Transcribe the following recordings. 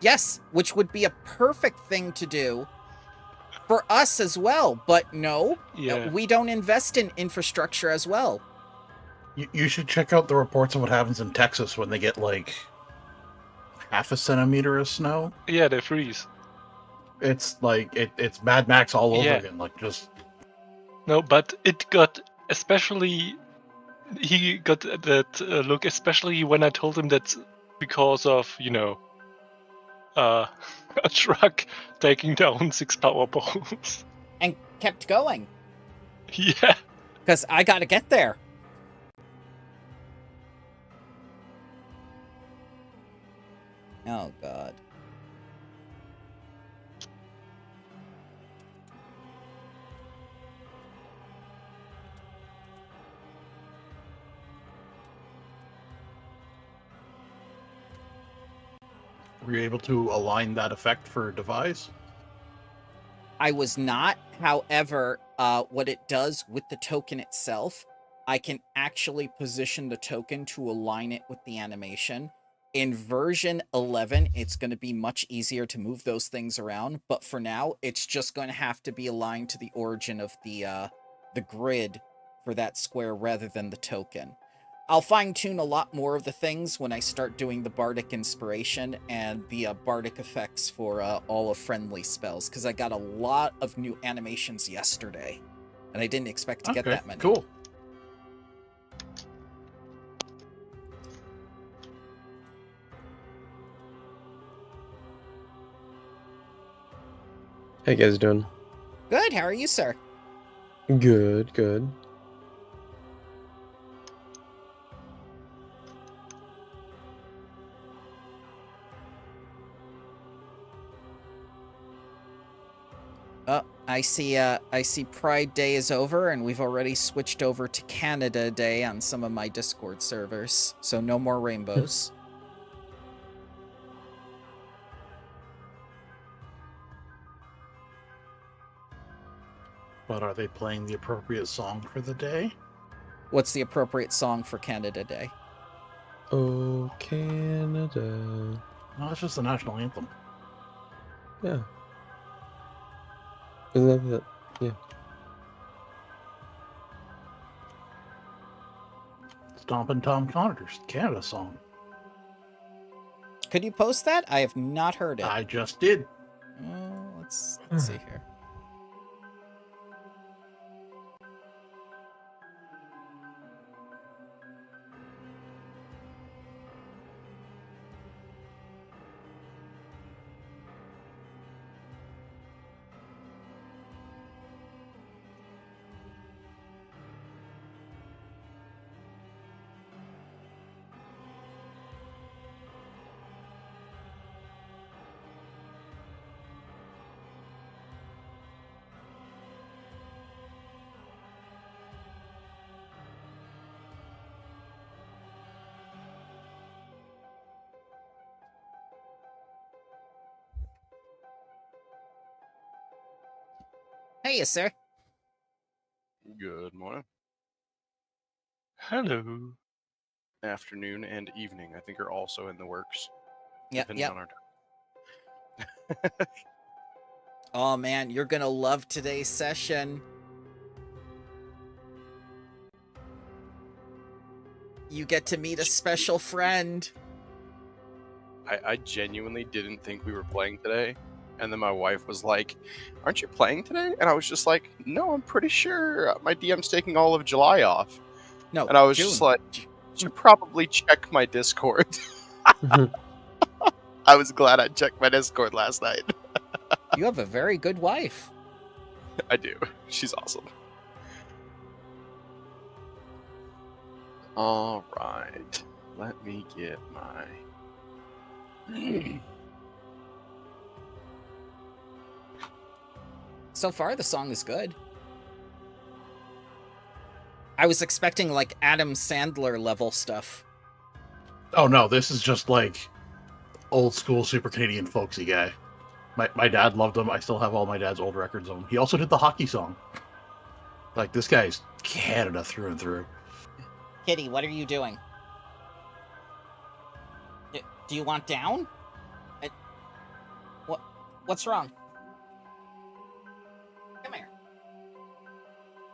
Yes, which would be a perfect thing to do for us as well. But no, Yeah. we don't invest in infrastructure as well. You should check out the reports of what happens in Texas when they get like half a centimeter of snow. Yeah, they freeze. It's like it's Mad Max all over Yeah. again. Like just No, but it got especially. He got that look, especially when I told him that's because of, a truck taking down 6 power poles. And kept going. Yeah. Because I gotta get there. Oh, God. were you able to align that effect for a device? I was not. However, what it does with the token itself, I can actually position the token to align it with the animation. In version 11, it's going to be much easier to move those things around, but for now, it's just going to have to be aligned to the origin of the grid for that square rather than the token. I'll fine-tune a lot more of the things when I start doing the Bardic Inspiration and the Bardic effects for all of Friendly spells, because I got a lot of new animations yesterday, and I didn't expect to get that many. Cool. How you guys doing? Good, how are you, sir? Good, good. I see Pride Day is over, and we've already switched over to Canada Day on some of my Discord servers, so no more rainbows. But are they playing the appropriate song for the day? What's the appropriate song for Canada Day? Oh, Canada. No, it's just the national anthem. Yeah. Isn't that yeah. Stompin' Tom Connor's Canada song. Could you post that? I have not heard it. I just did. Let's see here. Hey, sir. Good morning, Hello. afternoon, and evening. I think are also in the works. Yep, depending yep. on our Oh man, you're gonna love today's session. You get to meet a special friend. I genuinely didn't think we were playing today. And then my wife was like, "Aren't you playing today?" And I was just like, "No, I'm pretty sure my DM's taking all of July off." No, And I was June. just like, "You should probably check my Discord." I was glad I checked my Discord last night. You have a very good wife. I do. She's awesome. All right. Let me get my... So far, the song is good. I was expecting, like, Adam Sandler level stuff. Oh no, this is just like old school super Canadian folksy guy. My dad loved him. I still have all my dad's old records of him. He also did the hockey song. Like, this guy's Canada through and through. Kitty, what are you doing? Do you want down? What's wrong? Come here.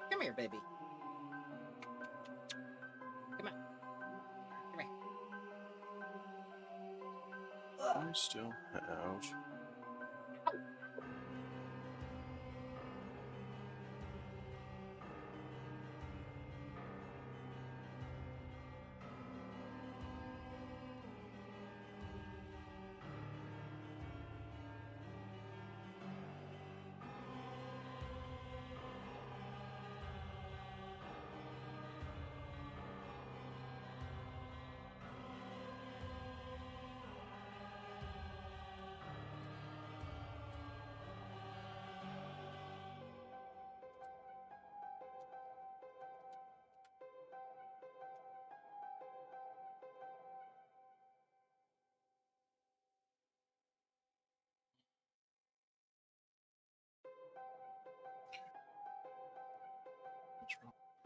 Come here, baby. Come on. Come here. I still have.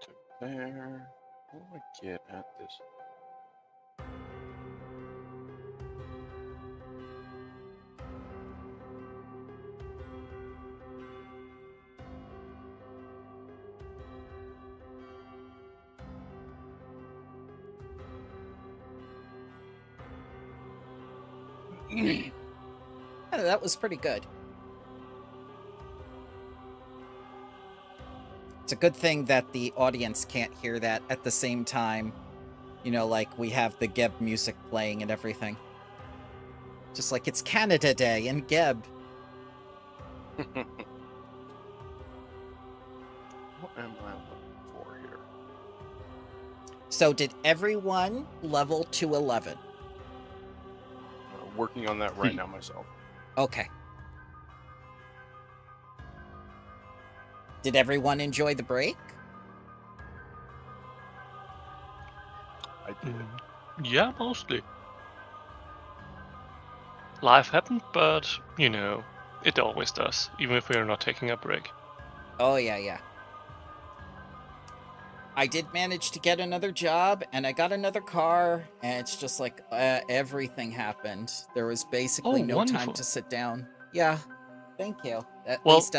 To there. What do I get at this? Yeah, that was pretty good. It's a good thing that the audience can't hear that at the same time. You know, like we have the Geb music playing and everything. Just like it's Canada Day and Geb. What am I looking for here? So did everyone level to 11? Working on that right now myself. Okay. Did everyone enjoy the break? I did. Yeah, mostly. Life happened, but, you know, it always does, even if we're not taking a break. Oh, yeah. I did manage to get another job, and I got another car, and it's just like everything happened. There was basically no time wonderful. to sit down. Yeah, thank you. At Well, least,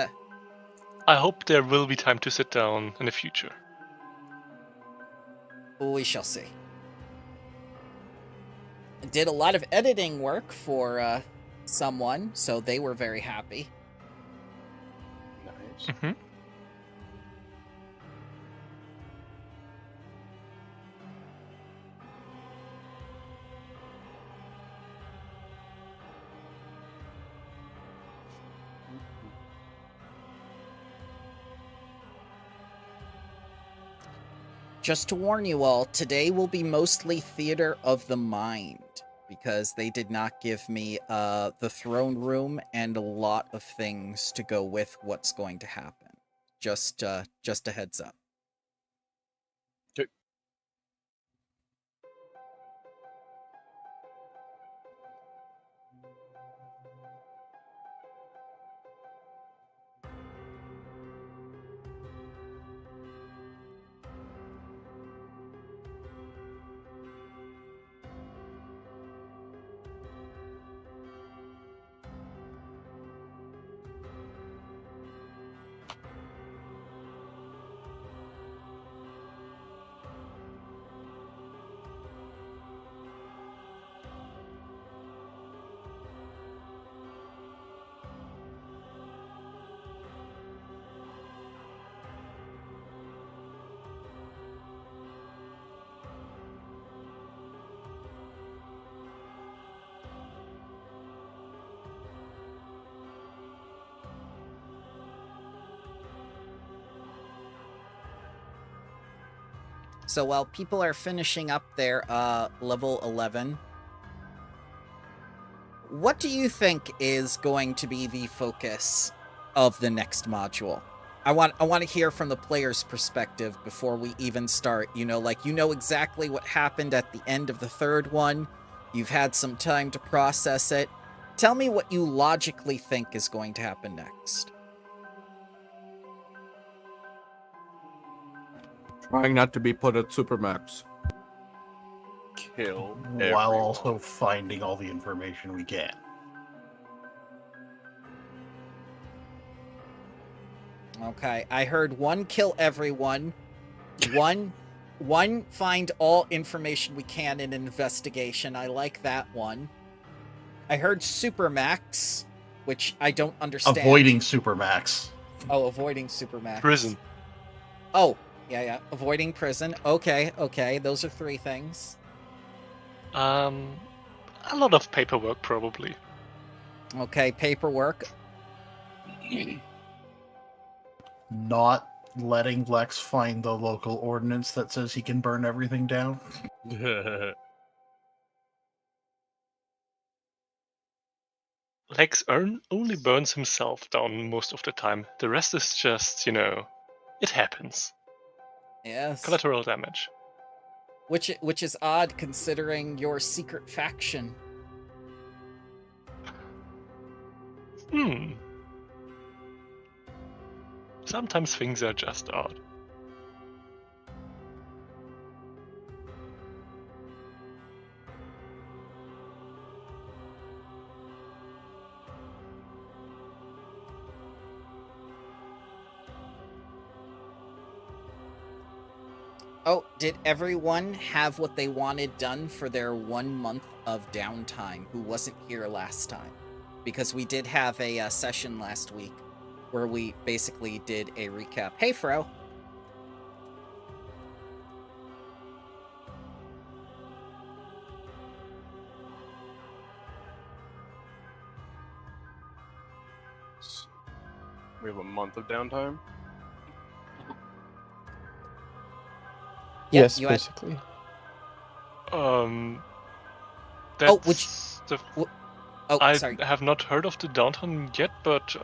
I hope there will be time to sit down in the future. we shall see. I did a lot of editing work for someone, so they were very happy. Nice. Mm-hmm. Just to warn you all, today will be mostly theater of the mind, because they did not give me the throne room and a lot of things to go with what's going to happen. Just a heads up. Okay. So while people are finishing up their level 11, what do you think is going to be the focus of the next module? I want to hear from the player's perspective before we even start. You know, like, you know exactly what happened at the end of the third one. You've had some time to process it. Tell me what you logically think is going to happen next. Trying not to be put at Supermax. Kill While everyone. also finding all the information we can. Okay, I heard 1 kill everyone, 1 find all information we can in an investigation. I like that one. I heard Supermax, which I don't understand. Avoiding Supermax. Oh, avoiding Supermax. Prison. Oh, yeah. Avoiding prison. Okay. Those are 3 things. A lot of paperwork, probably. Okay, paperwork. Not letting Lex find the local ordinance that says he can burn everything down. Lex only burns himself down most of the time. The rest is just, it happens. Yes. Collateral damage. Which is odd considering your secret faction. Sometimes things are just odd. Oh, did everyone have what they wanted done for their 1 month of downtime who wasn't here last time? Because we did have a session last week where we basically did a recap. Hey, Fro. We have a month of downtime. Yep, Yes, you had- basically. That's Oh, I sorry. have not heard of the downtime yet, but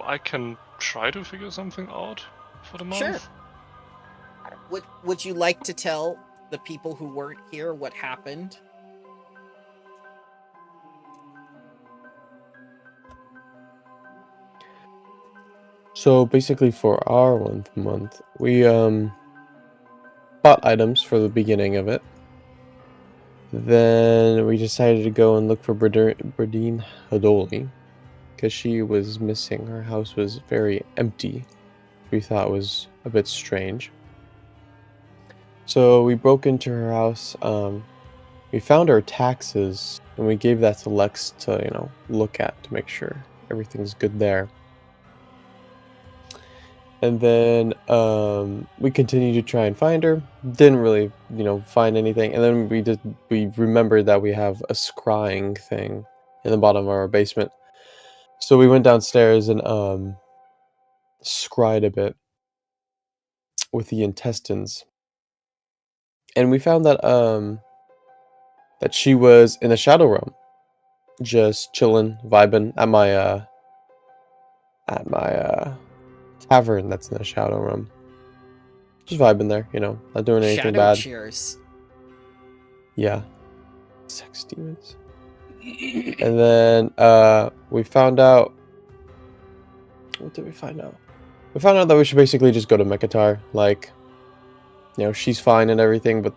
I can try to figure something out for the month. Sure. Would you like to tell the people who weren't here what happened? So basically, for our 1st month, we bought items for the beginning of it. Then we decided to go and look for Bradine Hadoli because she was missing. Her house was very empty. We thought was a bit strange. So we broke into her house. We found her taxes, and we gave that to Lex to look at to make sure everything's good there. And then we continued to try and find her. Didn't really, find anything. And then we remembered that we have a scrying thing in the bottom of our basement. So we went downstairs and scryed a bit with the intestines. And we found that that she was in the Shadow Realm, just chilling, vibing at my tavern that's in the Shadow Realm. Just vibing there, not doing anything Shadow bad. cheers. Yeah. Sex demons. And then we found out. What did we find out? We found out that we should basically just go to Mekatar. Like, she's fine and everything, but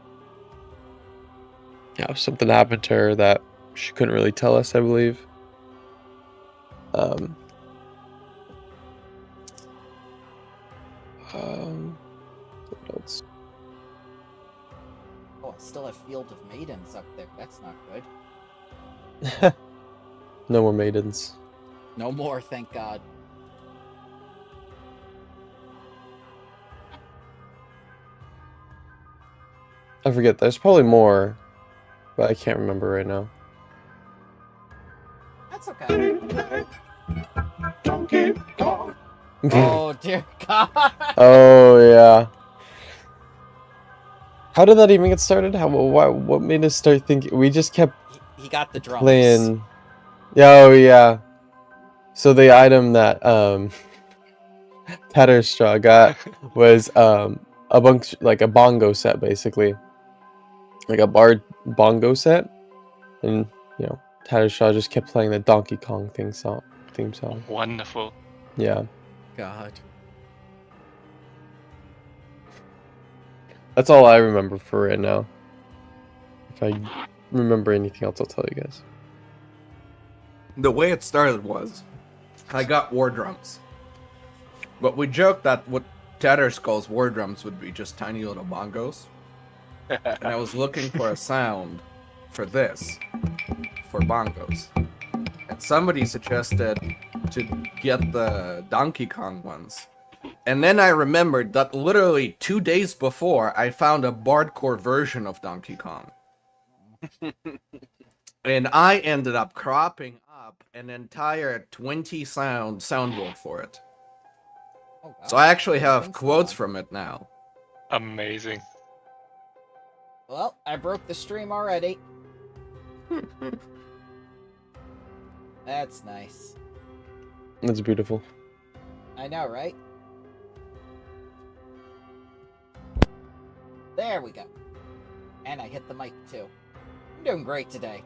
something happened to her that she couldn't really tell us, I believe. What else? Oh, I still have Field of Maidens up there. That's not good. No more maidens. No more, thank God. I forget. There's probably more, but I can't remember right now. That's okay. Oh, dear God. Oh yeah. How did that even get started? What made us start thinking? We just kept He got the drums. playing. Yeah, oh yeah. So the item that Tatterstraw got was a bunch, like a bongo set, basically, like a bongo set, and Tatterstraw just kept playing the Donkey Kong theme song. Wonderful. Yeah, God. that's all I remember for right now. If I remember anything else, I'll tell you guys. The way it started was, I got war drums. But we joked that what Tatterskull's war drums would be just tiny little bongos. And I was looking for a sound for this, for bongos. And somebody suggested to get the Donkey Kong ones. And then I remembered that literally 2 days before, I found a bardcore version of Donkey Kong. And I ended up cropping up an entire 20 soundboard for it. Oh, wow. So I actually have Thanks, quotes Tom. from it now. Amazing. Well, I broke the stream already. That's nice. That's beautiful. I know, right? There we go. And I hit the mic, too. I'm doing great today.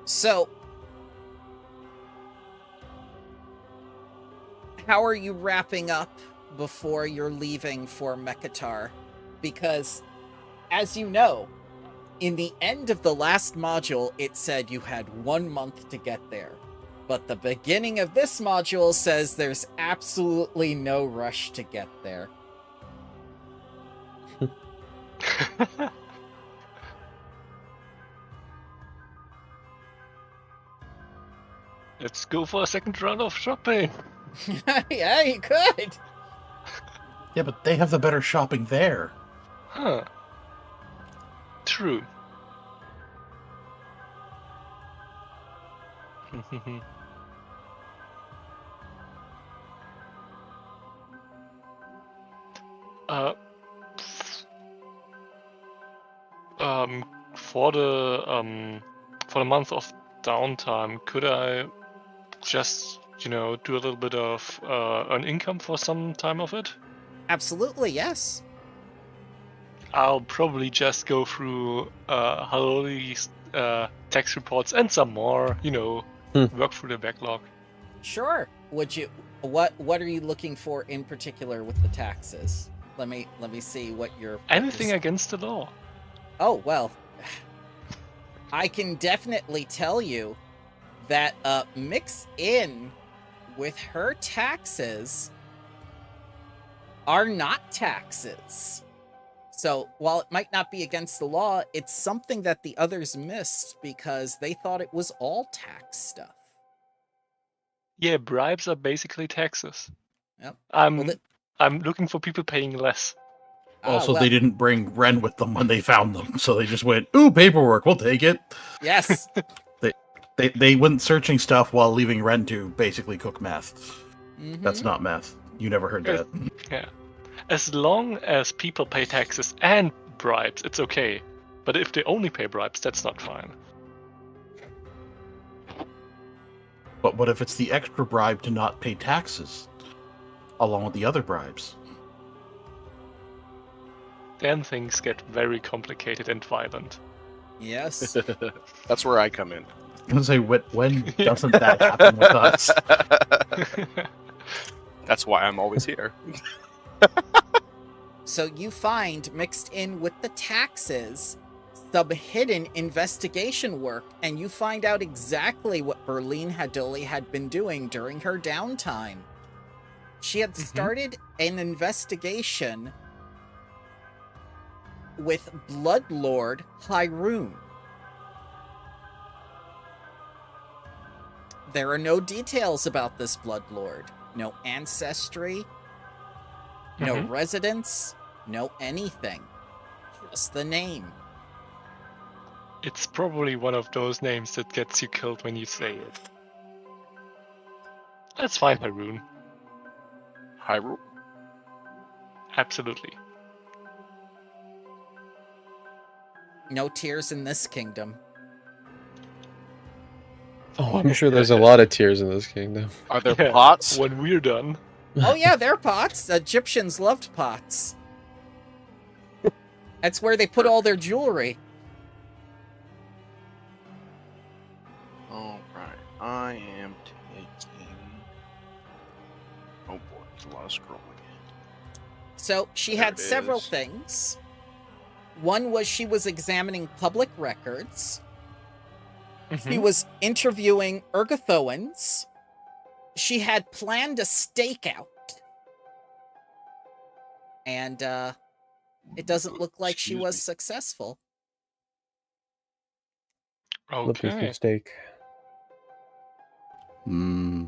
So, how are you wrapping up before you're leaving for Mekatar? Because, as you know, in the end of the last module, it said you had 1 month to get there. But the beginning of this module says there's absolutely no rush to get there. Let's go for a second round of shopping. Yeah, you could. Yeah, but they have the better shopping there. Huh. True. uh, for the month of downtime, could I just, do a little bit of an income for some time of it? Absolutely, yes. I'll probably just go through Haloli's tax reports and some more, work through the backlog. Sure. Would you? What are you looking for in particular with the taxes? Let me see what your Anything against the law. Oh well, I can definitely tell you that mixed in with her taxes are not taxes. So while it might not be against the law, it's something that the others missed because they thought it was all tax stuff. Yeah, bribes are basically taxes. Yep. I'm looking for people paying less. Also, well, they didn't bring Ren with them when they found them, so they just went, "Ooh, paperwork, we'll take it." yes. They went searching stuff while leaving Ren to basically cook meth. Mhm. That's not meth. You never heard that. Yeah. As long as people pay taxes and bribes, it's okay. But if they only pay bribes, that's not fine. But what if it's the extra bribe to not pay taxes, along with the other bribes? Then things get very complicated and violent. Yes. That's where I come in. I was gonna say, when doesn't that happen with us? That's why I'm always here. So you find mixed in with the taxes some hidden investigation work, and you find out exactly what Berlin Hadoli had been doing during her downtime. She had started an investigation with Bloodlord Hyrule. There are no details about this Bloodlord. No ancestry, no residence, no anything. Just the name. It's probably one of those names that gets you killed when you say it. That's fine, Haroon. Hyrule? Absolutely. No tears in this kingdom. Oh, I'm sure there's a lot of tears in this kingdom. Are there Yeah, pots? When we're done. Oh yeah, they're pots. Egyptians loved pots. That's where they put all their jewelry. Alright, I am taking... Oh boy, there's a lot of scrolling. So she There had it several is. things. One was she was examining public records. She was interviewing Ergothoans. she had planned a stakeout. And it doesn't look like she Excuse was me. successful. Flip me some Okay. steak.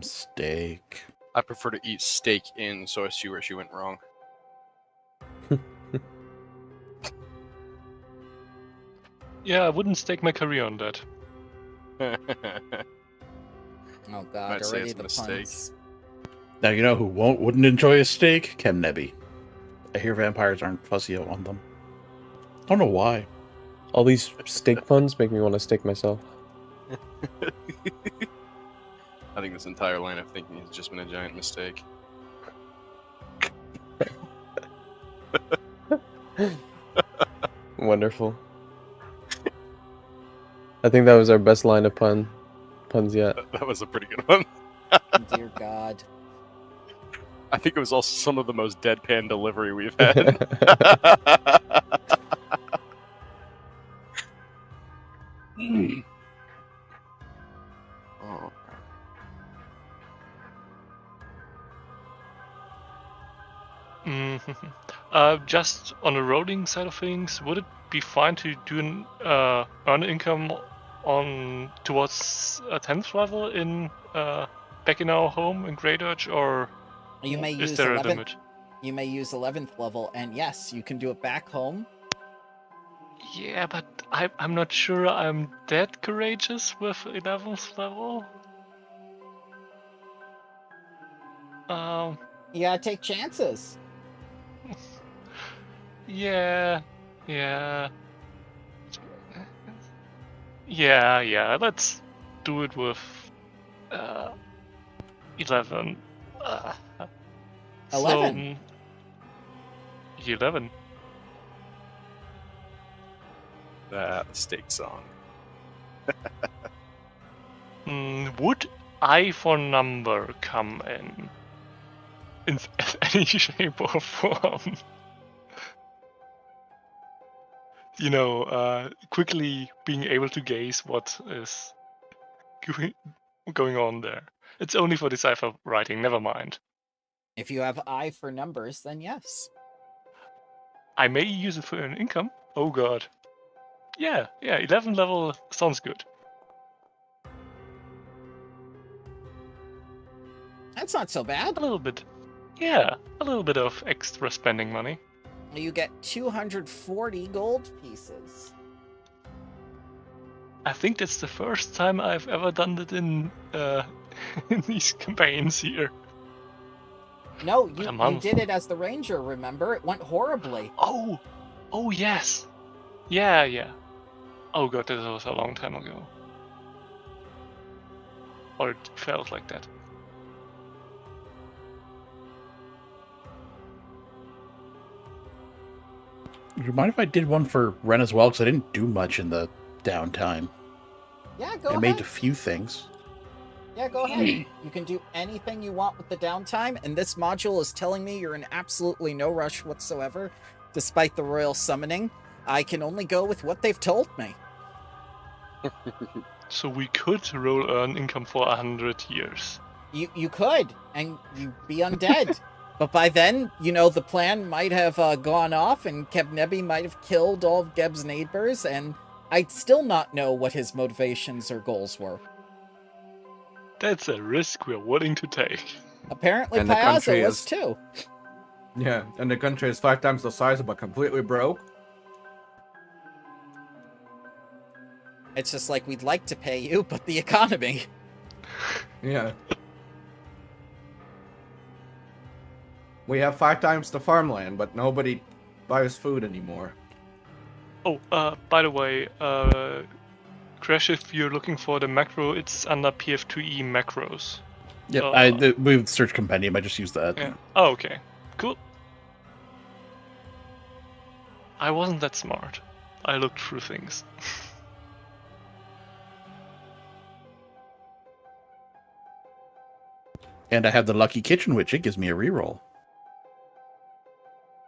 Steak. I prefer to eat steak in, so I see where she went wrong. Yeah, I wouldn't stake my career on that. Oh god, Might say already it's a the mistake. puns. Now you know who wouldn't enjoy a steak? Chemnebby. I hear vampires aren't fussy on them. Don't know why. All these steak puns make me want to steak myself. I think this entire line of thinking has just been a giant mistake. Wonderful. I think that was our best line of puns yet. That was a pretty good one. Dear god. I think it was also some of the most deadpan delivery we've had. Oh. Just on the rolling side of things, would it be fine to do an earn income on towards a 10th level in back in our home in Great Urge, or You may is use there a 11th. limit? You may use 11th level, and yes, you can do it back home. Yeah, but I'm not sure I'm that courageous with 11th level. You gotta take chances. Yeah. Let's do it with 11. 11? 11. The steak song. Would I for number come in any shape or form? Quickly being able to gaze what is going on there. It's only for decipher writing, never mind. If you have eye for numbers, then yes. I may use it for an income. Oh god. Yeah, 11 level sounds good. That's not so bad. A little bit. Yeah, a little bit of extra spending money. You get 240 gold pieces. I think that's the first time I've ever done it in in these campaigns here. No, you A month. did it as the ranger, remember? It went horribly. Oh yes. Yeah. Oh god, that was a long time ago. Or it felt like that. Would you mind if I did one for Ren as well? Because I didn't do much in the downtime. Yeah, go I ahead. made a few things. Yeah, go ahead. You can do anything you want with the downtime, and this module is telling me you're in absolutely no rush whatsoever, despite the royal summoning. I can only go with what they've told me. So we could roll earn income for 100 years. You could, and you'd be undead. But by then, the plan might have gone off, and Kebnebi might have killed all of Geb's neighbors, and I'd still not know what his motivations or goals were. That's a risk we're willing to take. Apparently, And the country Piazo was is- too. Yeah, and the country is 5 times the size, but completely broke. It's just like we'd like to pay you, but the economy. Yeah. We have 5 times the farmland, but nobody buys food anymore. Oh, by the way, Crash, if you're looking for the macro, it's under PF2E macros. Yep, we've search compendium. I just used that. Yeah. Oh, okay. Cool. I wasn't that smart. I looked through things. And I have the lucky kitchen witch. It gives me a reroll.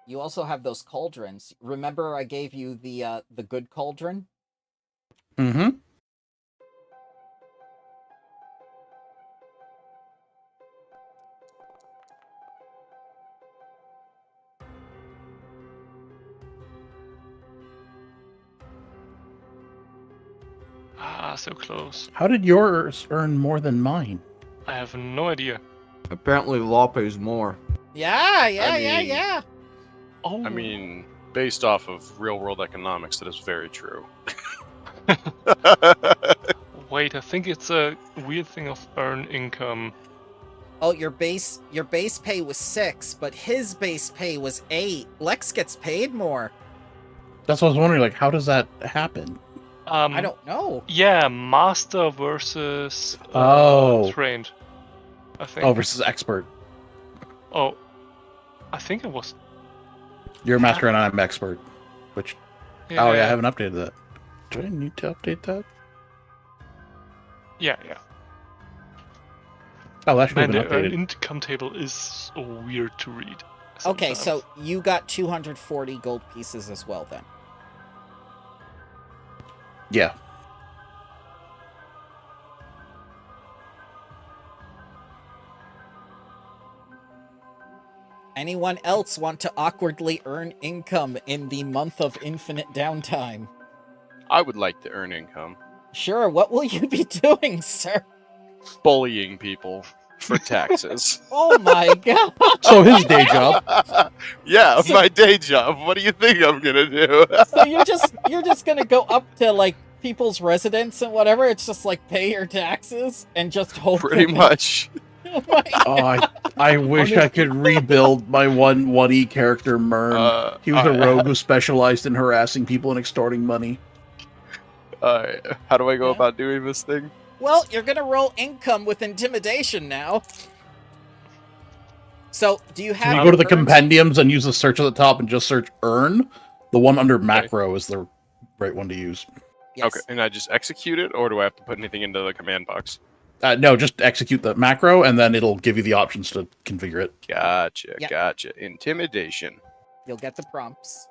You also have those cauldrons. Remember I gave you the good cauldron? Mm-hmm. Ah, so close. How did yours earn more than mine? I have no idea. Apparently, law pays more. Yeah. Oh, I mean, based off of real-world economics, that is very true. wait, I think it's a weird thing of earn income. Oh, your base pay was 6, but his base pay was 8. Lex gets paid more. That's what I was wondering. Like, how does that happen? I don't know. Yeah, master versus trained. I think. Oh, versus expert. Oh, I think it was. You're a master and I'm expert. Which, Yeah, oh yeah, I haven't updated that. Do I need to update that? Yeah. Oh, that should have Man, been the earn updated. income table is so weird to read. Okay, sometimes. so you got 240 gold pieces as well then. Yeah. Anyone else want to awkwardly earn income in the month of infinite downtime? I would like to earn income. Sure, what will you be doing, sir? Bullying people for taxes. Oh my god! So his day job. Yeah, my day job. What do you think I'm gonna do? So you're just gonna go up to like people's residence and whatever, it's just like pay your taxes and just hope Pretty that- much. Oh my Oh, I wish I could rebuild my 1E character, Mern. He was a rogue who specialized in harassing people and extorting money. How do I go Yeah. about doing this thing? Well, you're gonna roll income with intimidation now. So, do you have... Can you go to the earns- compendiums and use the search at the top and just search earn? The one under macro is the right one to use. Yes. Okay, and I just execute it, or do I have to put anything into the command box? No, just execute the macro, and then it'll give you the options to configure it. Gotcha, Yeah. gotcha. Intimidation. You'll get the prompts.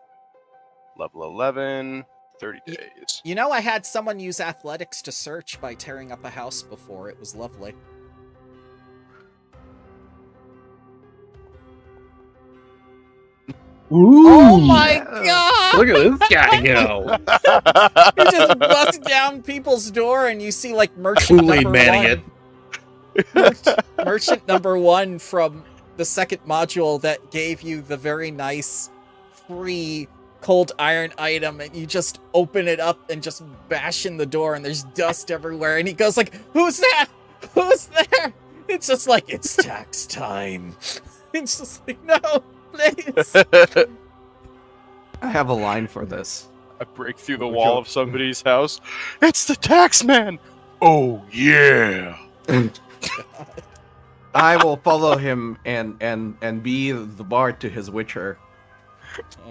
Level 11, 30 Ye- days. You know, I had someone use athletics to search by tearing up a house before. It was lovely. Ooh! Oh my god! Look at this guy go! You just bust down people's door and you see like merchant Kool-Aid number manning one. it. Merchant number 1 from the second module that gave you the very nice free cold iron item, and you just open it up and just bash in the door and there's dust everywhere, and he goes like, "Who's that? Who's there?" It's just like, it's tax time. It's just like, no, please. I have a line for this. I break through the wall of somebody's house. It's the tax man! Oh, yeah! I will follow him and be the bard to his witcher.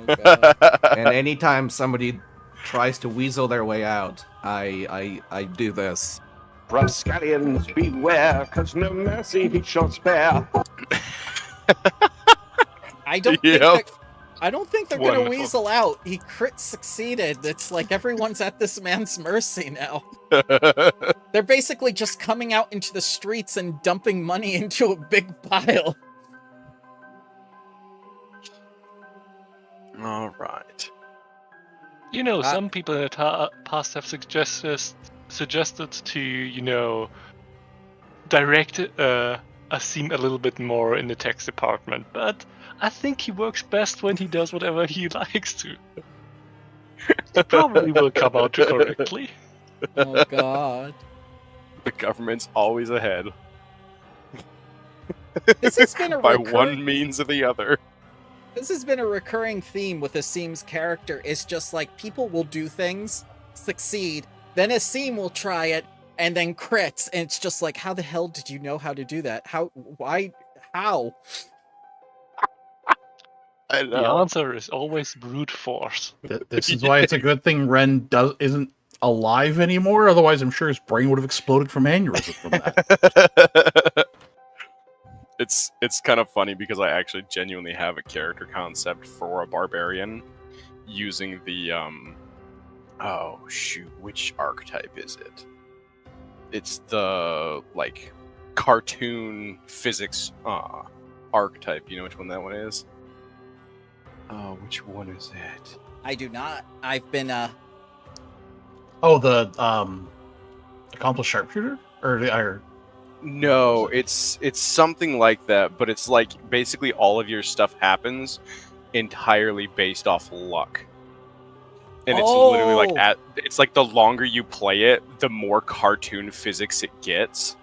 Oh, God. And anytime somebody tries to weasel their way out, I do this. Rapscallions beware, 'cause no mercy he shall spare. I don't Yep. think they're gonna Wonderful. weasel out. He crit succeeded. It's like everyone's at this man's mercy now. They're basically just coming out into the streets and dumping money into a big pile. All right. You know, some people in the past have suggested to, you know, direct Asim a little bit more in the tax department, but I think he works best when he does whatever he likes to. It probably will come out correctly. Oh god. The government's always ahead. This has been a By recurring, one means or the other. This has been a recurring theme with Asim's character. It's just like people will do things, succeed, then Asim will try it, and then crits, and it's just like, how the hell did you know how to do that? Why? How? I The know. answer is always brute force. This is why it's a good thing Ren isn't alive anymore. Otherwise, I'm sure his brain would have exploded from aneurysm from that. It's kind of funny because I actually genuinely have a character concept for a barbarian using the oh shoot, which archetype is it? It's the like cartoon physics archetype. You know which one that one is? Oh, which one is it? I do not. I've been Oh, the Accomplished sharpshooter? Or No, it's something like that, but it's like basically all of your stuff happens entirely based off luck. And it's literally like Oh! it's like the longer you play it, the more cartoon physics it gets.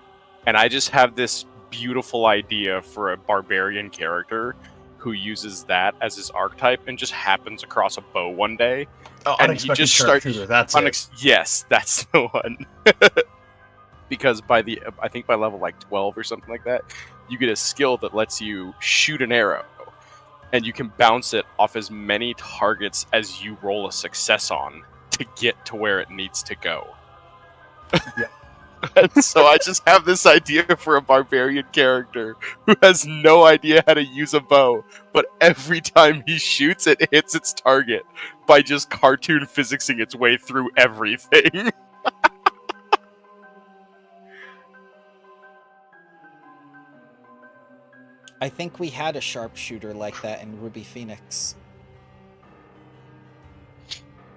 And I just have this beautiful idea for a barbarian character who uses that as his archetype and just happens across a bow one day. Oh, And unexpected he just starts sharpshooter. That's it. Yes, that's the one. Because I think by level like 12 or something like that, you get a skill that lets you shoot an arrow, and you can bounce it off as many targets as you roll a success on to get to where it needs to go. Yeah. And so I just have this idea for a barbarian character who has no idea how to use a bow, but every time he shoots, it hits its target by just cartoon physicsing its way through everything. I think we had a sharpshooter like that in Ruby Phoenix.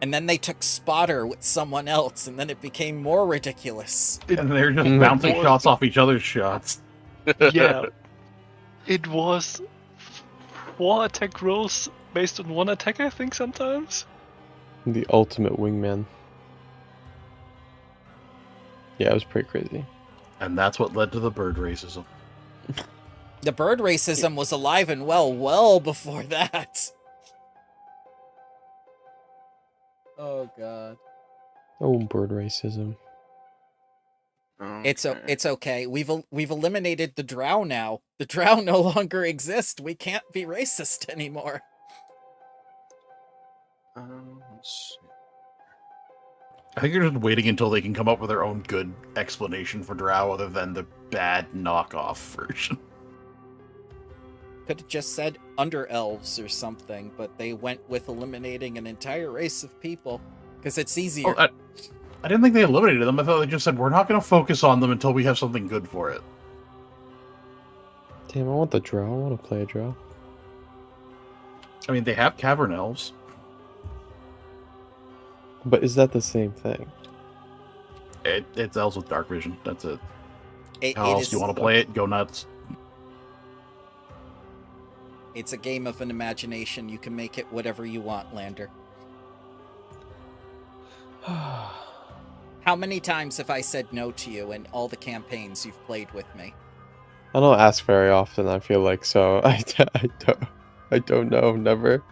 And then they took Spotter with someone else, and then it became more ridiculous. And they're just bouncing shots off each other's shots. Yeah. It was 4 attack rolls based on 1 attack, I think, sometimes. The ultimate wingman. Yeah, it was pretty crazy. And that's what led to the bird racism. The bird racism was alive and well before that. Oh god. Oh, bird racism. It's okay. We've eliminated the drow now. The drow no longer exist. We can't be racist anymore. Let's see. I think they're just waiting until they can come up with their own good explanation for drow other than the bad knockoff version. Could have just said under elves or something, but they went with eliminating an entire race of people because it's easier. Oh, I didn't think they eliminated them. I thought they just said, we're not going to focus on them until we have something good for it. Damn, I want the drow. I want to play a drow. I mean, they have cavern elves. But is that the same thing? It's elves with dark vision. That's it. How It else is- do you want to play it? Go nuts. It's a game of an imagination. You can make it whatever you want, Lander. How many times have I said no to you in all the campaigns you've played with me? I don't ask very often, I feel like, so I don't know, never.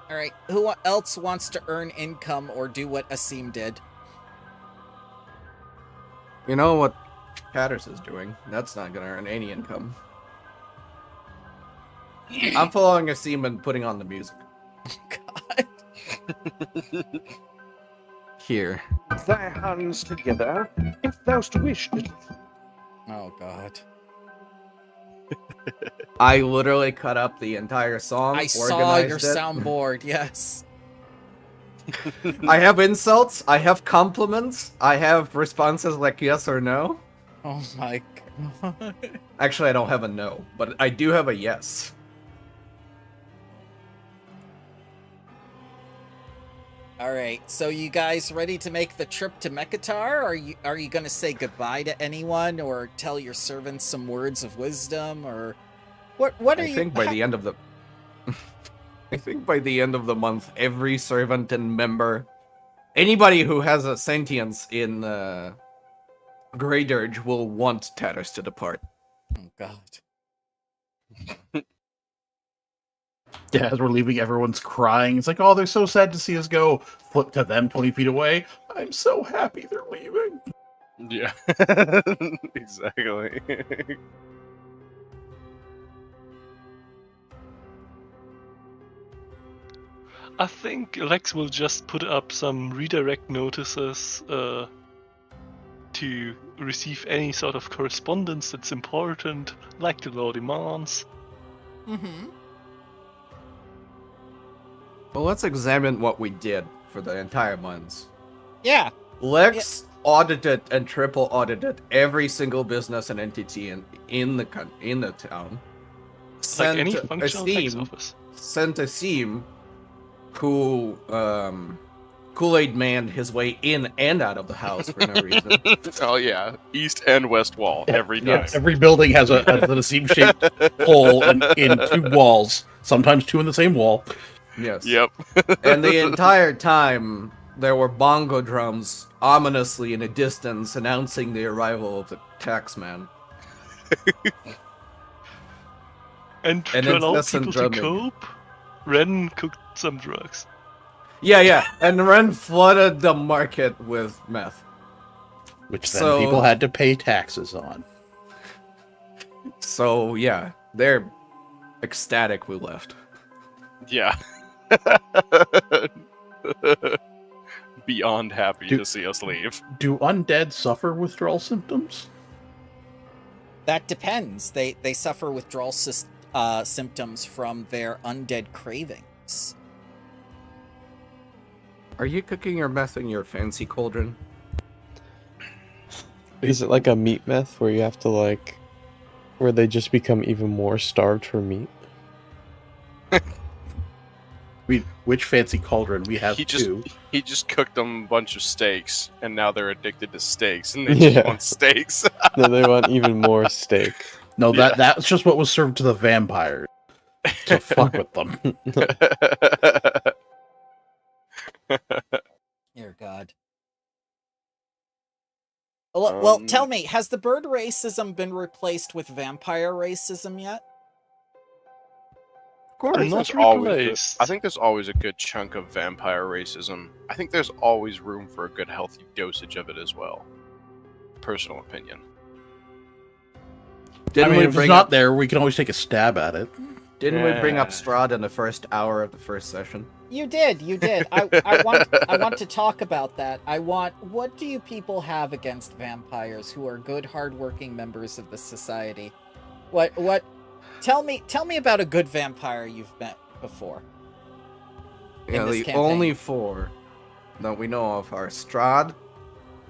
Alright, who else wants to earn income or do what Asim did? You know what Cadders is doing? That's not gonna earn any income. I'm following Asim and putting on the music. God. Here. Thy hands together, if thou wished. Oh, God. I literally cut up the entire song. I saw your organized it. soundboard, yes. I have insults, I have compliments, I have responses like yes or no. Oh my god. Actually, I don't have a no, but I do have a yes. Alright, so you guys ready to make the trip to Mekatar? Are you gonna say goodbye to anyone or tell your servants some words of wisdom or what are you I think by the end of the I think by the end of the month, every servant and member, anybody who has a sentience in Grey Dirge will want Tatters to depart. Oh god. Yeah, as we're leaving, everyone's crying. It's like, oh, they're so sad to see us go. Flip to them 20 feet away. I'm so happy they're leaving. Yeah. Exactly. I think Lex will just put up some redirect notices to receive any sort of correspondence that's important, like the law demands. Mm-hmm. Well, let's examine what we did for the entire months. Yeah. Lex audited and triple audited every single business and entity in the town. Like any functional tax office. Sent Asim, who Kool-Aid manned his way in and out of the house for no reason. Oh yeah, east and west wall every time. Yes. Every building has a seam-shaped hole in 2 walls, sometimes 2 in the same wall. Yes. Yep. And the entire time, there were bongo drums ominously in a distance announcing the arrival of the taxman. And And to allow incessant people to drumming. cope, Ren cooked some drugs. Yeah. And Ren flooded the market with meth. Which then So- people had to pay taxes on. So, yeah, they're ecstatic we left. Yeah. Beyond happy Dude. to see us leave. Do undead suffer withdrawal symptoms? That depends. They suffer withdrawal symptoms from their undead cravings. Are you cooking your meth in your fancy cauldron? Is it like a meat meth where you have to like, where they just become even more starved for meat? Which fancy cauldron? We have He just 2. he just cooked them a bunch of steaks, and now they're addicted to steaks, and they Yeah. just want steaks. No, they want even more steak. No, Yeah. that's just what was served to the vampires to fuck with them. Dear God. Well, tell Um, me, has the bird racism been replaced with vampire racism yet? I think, Not there's always replaced. I think there's always a good chunk of vampire racism. I think there's always room for a good, healthy dosage of it as well. Personal opinion. Didn't I mean, we if it's bring not up there, we can always take a stab at it. Didn't we bring up Yeah. Strahd in the first hour of the first session? You did. I want to talk about that. What do you people have against vampires who are good, hardworking members of the society? What tell me about a good vampire you've met before. Yeah, this the campaign. only 4 that we know of are Strahd,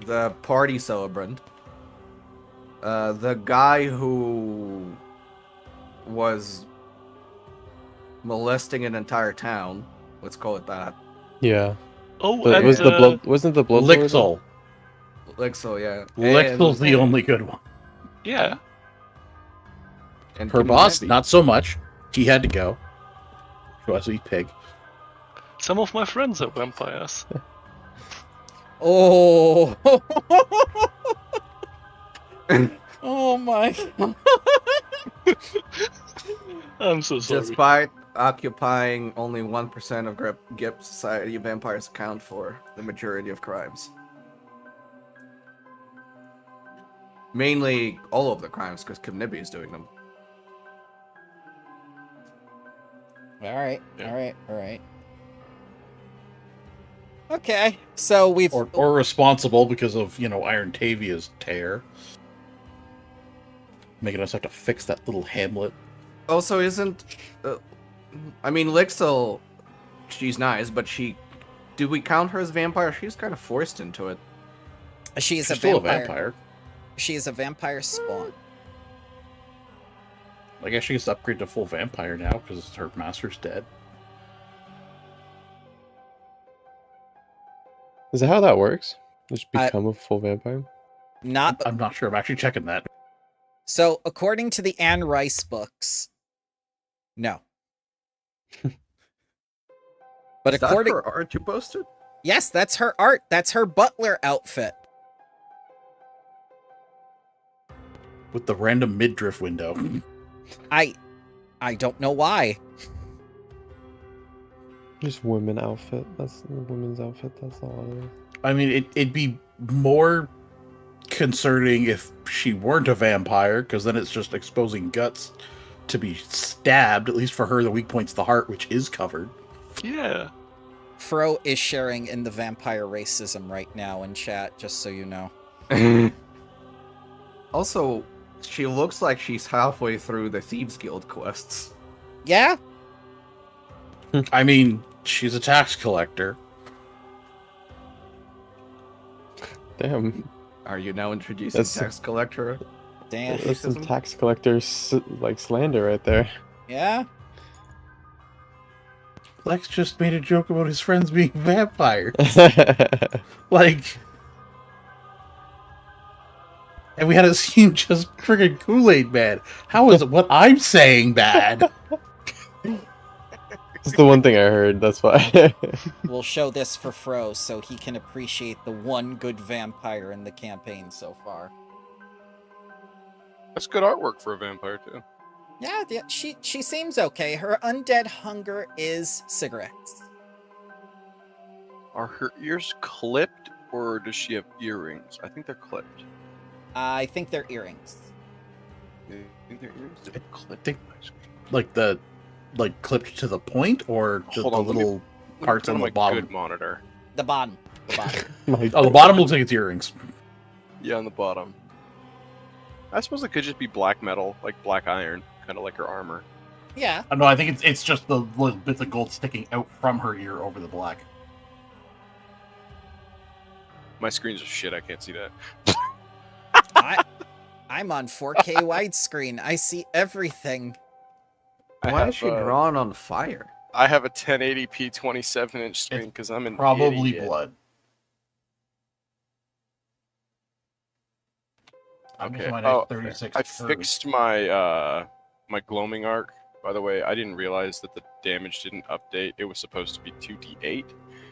the party celebrant, the guy who was molesting an entire town. Let's call it that. Yeah. Oh, But and was the blood? Wasn't the blood? Lixel. Lixel, yeah. Lixel's the only good one. Yeah. And Her King boss, Mandy. not so much. He had to go. She was a pig. Some of my friends are vampires. Oh. Oh my God. I'm so sorry. Despite occupying only 1% of GIP society, vampires account for the majority of crimes. Mainly all of the crimes, because Kimnibi is doing them. All right. Yeah. All right. Okay. So we've Or responsible because of, Iron Tavia's tear. Making us have to fix that little hamlet. Also, isn't... Lixel, she's nice, but do we count her as vampire? She's kind of forced into it. she is She's a still vampire. a vampire. She is a vampire spawn. I guess she gets to upgrade to full vampire now because her master's dead. Is that how that works? Just I- become a full vampire? Not I'm not sure. I'm actually checking that. so. According to the Anne Rice books, no. But Is that according, her art you posted? yes, that's her art. That's her butler outfit. With the random midriff window. I don't know why. Just women outfit. That's the women's outfit. That's all it is. I mean, it'd be more concerning if she weren't a vampire, because then it's just exposing guts to be stabbed. At least for her, the weak point's the heart, which is covered. Yeah. Fro is sharing in the vampire racism right now in chat, just so you know. Also, she looks like she's halfway through the Thieves Guild quests. Yeah? I mean, she's a tax collector. Damn. Are you now introducing That's- tax collector? Damn. That's some racism? tax collector slander right there. Yeah? Lex just made a joke about his friends being vampires. Like, and we had a scene just friggin' Kool-Aid Man. How is what I'm saying bad? It's the one thing I heard, that's why. We'll show this for Fro so he can appreciate the one good vampire in the campaign so far. That's good artwork for a vampire too. Yeah, she seems okay. Her undead hunger is cigarettes. Are her ears clipped, or does she have earrings? I think they're clipped. I think they're earrings. I think they're earrings. They're clipped. Like clipped to the point, or just Hold the on, let me- little parts Let on me the put on my bottom? good monitor. The bottom. The bottom. Oh, the bottom looks like it's earrings. Yeah, on the bottom. I suppose it could just be black metal, like black iron, kind of like her armor. Yeah. No, I think it's just the little bits of gold sticking out from her ear over the black. My screens are shit. I can't see that. I'm on 4K widescreen. I see everything. Why is she drawn on fire? I have a 1080p 27-inch screen because I'm an Probably idiot. blood. I'm Okay. using my Oh, 36 I hertz. fixed my my gloaming arc. By the way, I didn't realize that the damage didn't update. It was supposed to be 2d8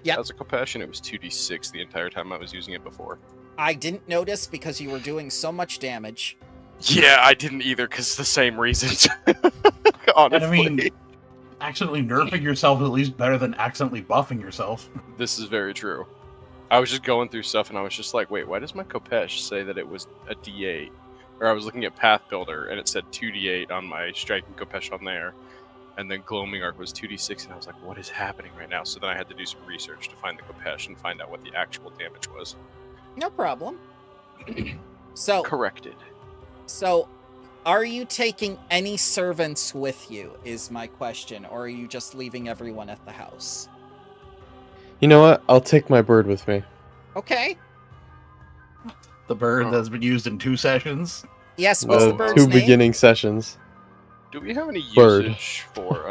Yep. as a compassion. It was 2d6 the entire time I was using it before. I didn't notice because you were doing so much damage. Yeah, I didn't either because the same reasons. Honestly, And I mean, accidentally nerfing yourself is at least better than accidentally buffing yourself. this is very true. I was just going through stuff and I was just like, wait, why does my Kopesh say that it was a D8? Or I was looking at Path Builder and it said 2d8 on my striking Kopesh on there. And then Gloaming Arc was 2d6 and I was like, what is happening right now? So then I had to do some research to find the Kopesh and find out what the actual damage was. No problem. So, Corrected. so, are you taking any servants with you, is my question, or are you just leaving everyone at the house? You know what? I'll take my bird with me. Okay. The bird Oh. that's been used in 2 sessions. Yes, what's the The bird's 2 name? beginning sessions. Do we have any Bird. usage for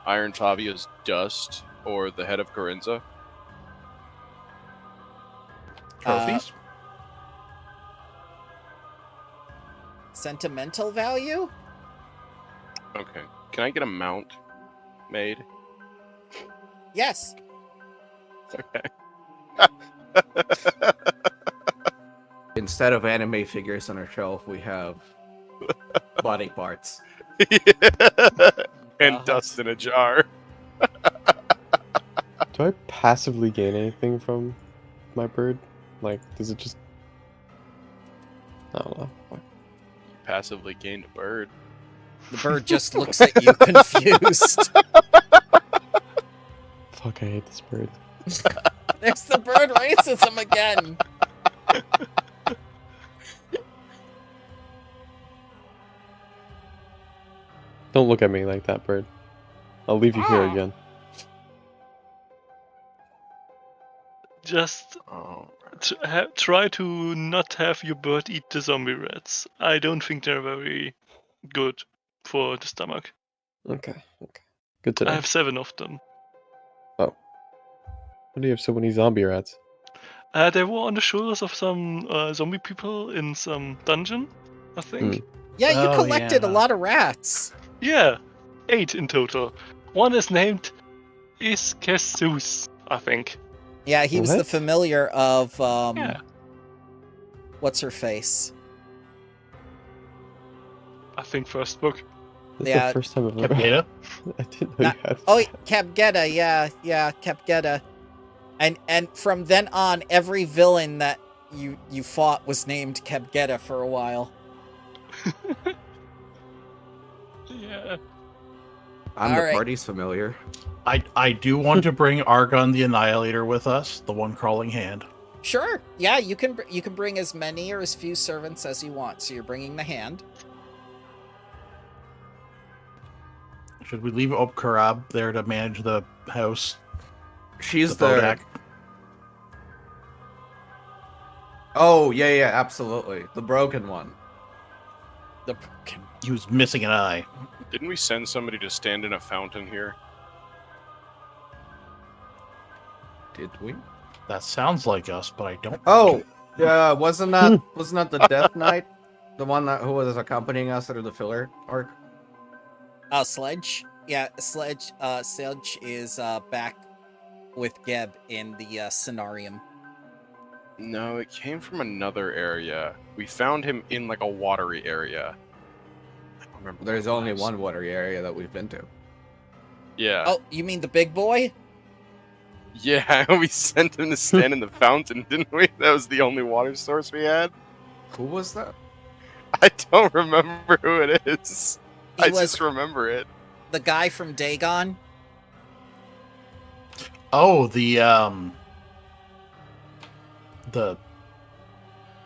Iron Tavia's dust or the head of Corinza? Trophies. Sentimental value? Okay. Can I get a mount made? Yes. Okay. Instead of anime figures on our shelf, we have body parts. And Uh-huh. dust in a jar. Do I passively gain anything from my bird? Like, does it just... I don't know. Passively gained a bird. The bird just looks at you confused. Fuck, I hate this bird. There's the bird racism again. Don't look at me like that, bird. I'll leave you here Ah. again. Just Oh, try to not have your bird eat the zombie rats. I don't think they're very good for the stomach. Okay, okay. Good to know. I have 7 of them. Why do you have so many zombie rats? They were on the shoulders of some zombie people in some dungeon, I think. Yeah, you Oh, collected a yeah. lot of rats. Yeah, 8 in total. One is named Iskesus, I think. Yeah, he was the What? familiar of Yeah. what's her face? I think first book. This Yeah, is the first time I've ever... Capita? I didn't know Not- you had... Oh, Capgetta, yeah, Capgetta. And from then on, every villain that you fought was named Capgetta for a while. Yeah. I'm the Alright. party's familiar. I do want to bring Argon the Annihilator with us, the one crawling hand. Sure, yeah, you can bring as many or as few servants as you want. So you're bringing the hand. Should we leave Op Karab there to manage the house? She's the the. Bodak? Oh yeah, absolutely. The broken one. The broken. He was missing an eye. Didn't we send somebody to stand in a fountain here? Did we? That sounds like us, but I don't. Oh, yeah. Wasn't that the Death Knight? The one who was accompanying us through the filler arc? Sledge. Yeah, Sledge is back with Geb in the scenarium. No, it came from another area. We found him in like a watery area. I don't remember. There's what it only was. one watery area that we've been to. Yeah. Oh, you mean the big boy? Yeah, we sent him to stand in the fountain, didn't we? That was the only water source we had. Who was that? I don't remember who it is. He I was just remember it. the guy from Dagon. Oh, the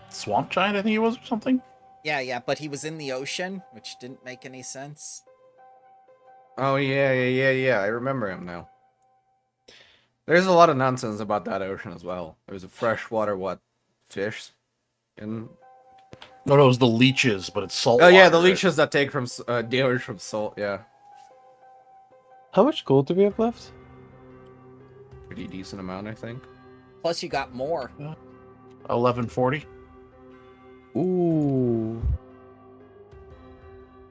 swamp giant, I think he was, or something. Yeah, but he was in the ocean, which didn't make any sense. Oh, yeah. I remember him now. There's a lot of nonsense about that ocean as well. There's a freshwater, fish? No, it was the leeches, but it's salt. Oh, yeah, water, the right? leeches that take from damage from salt, yeah. How much gold do we have left? Pretty decent amount, I think. Plus, you got more. 1140. Ooh.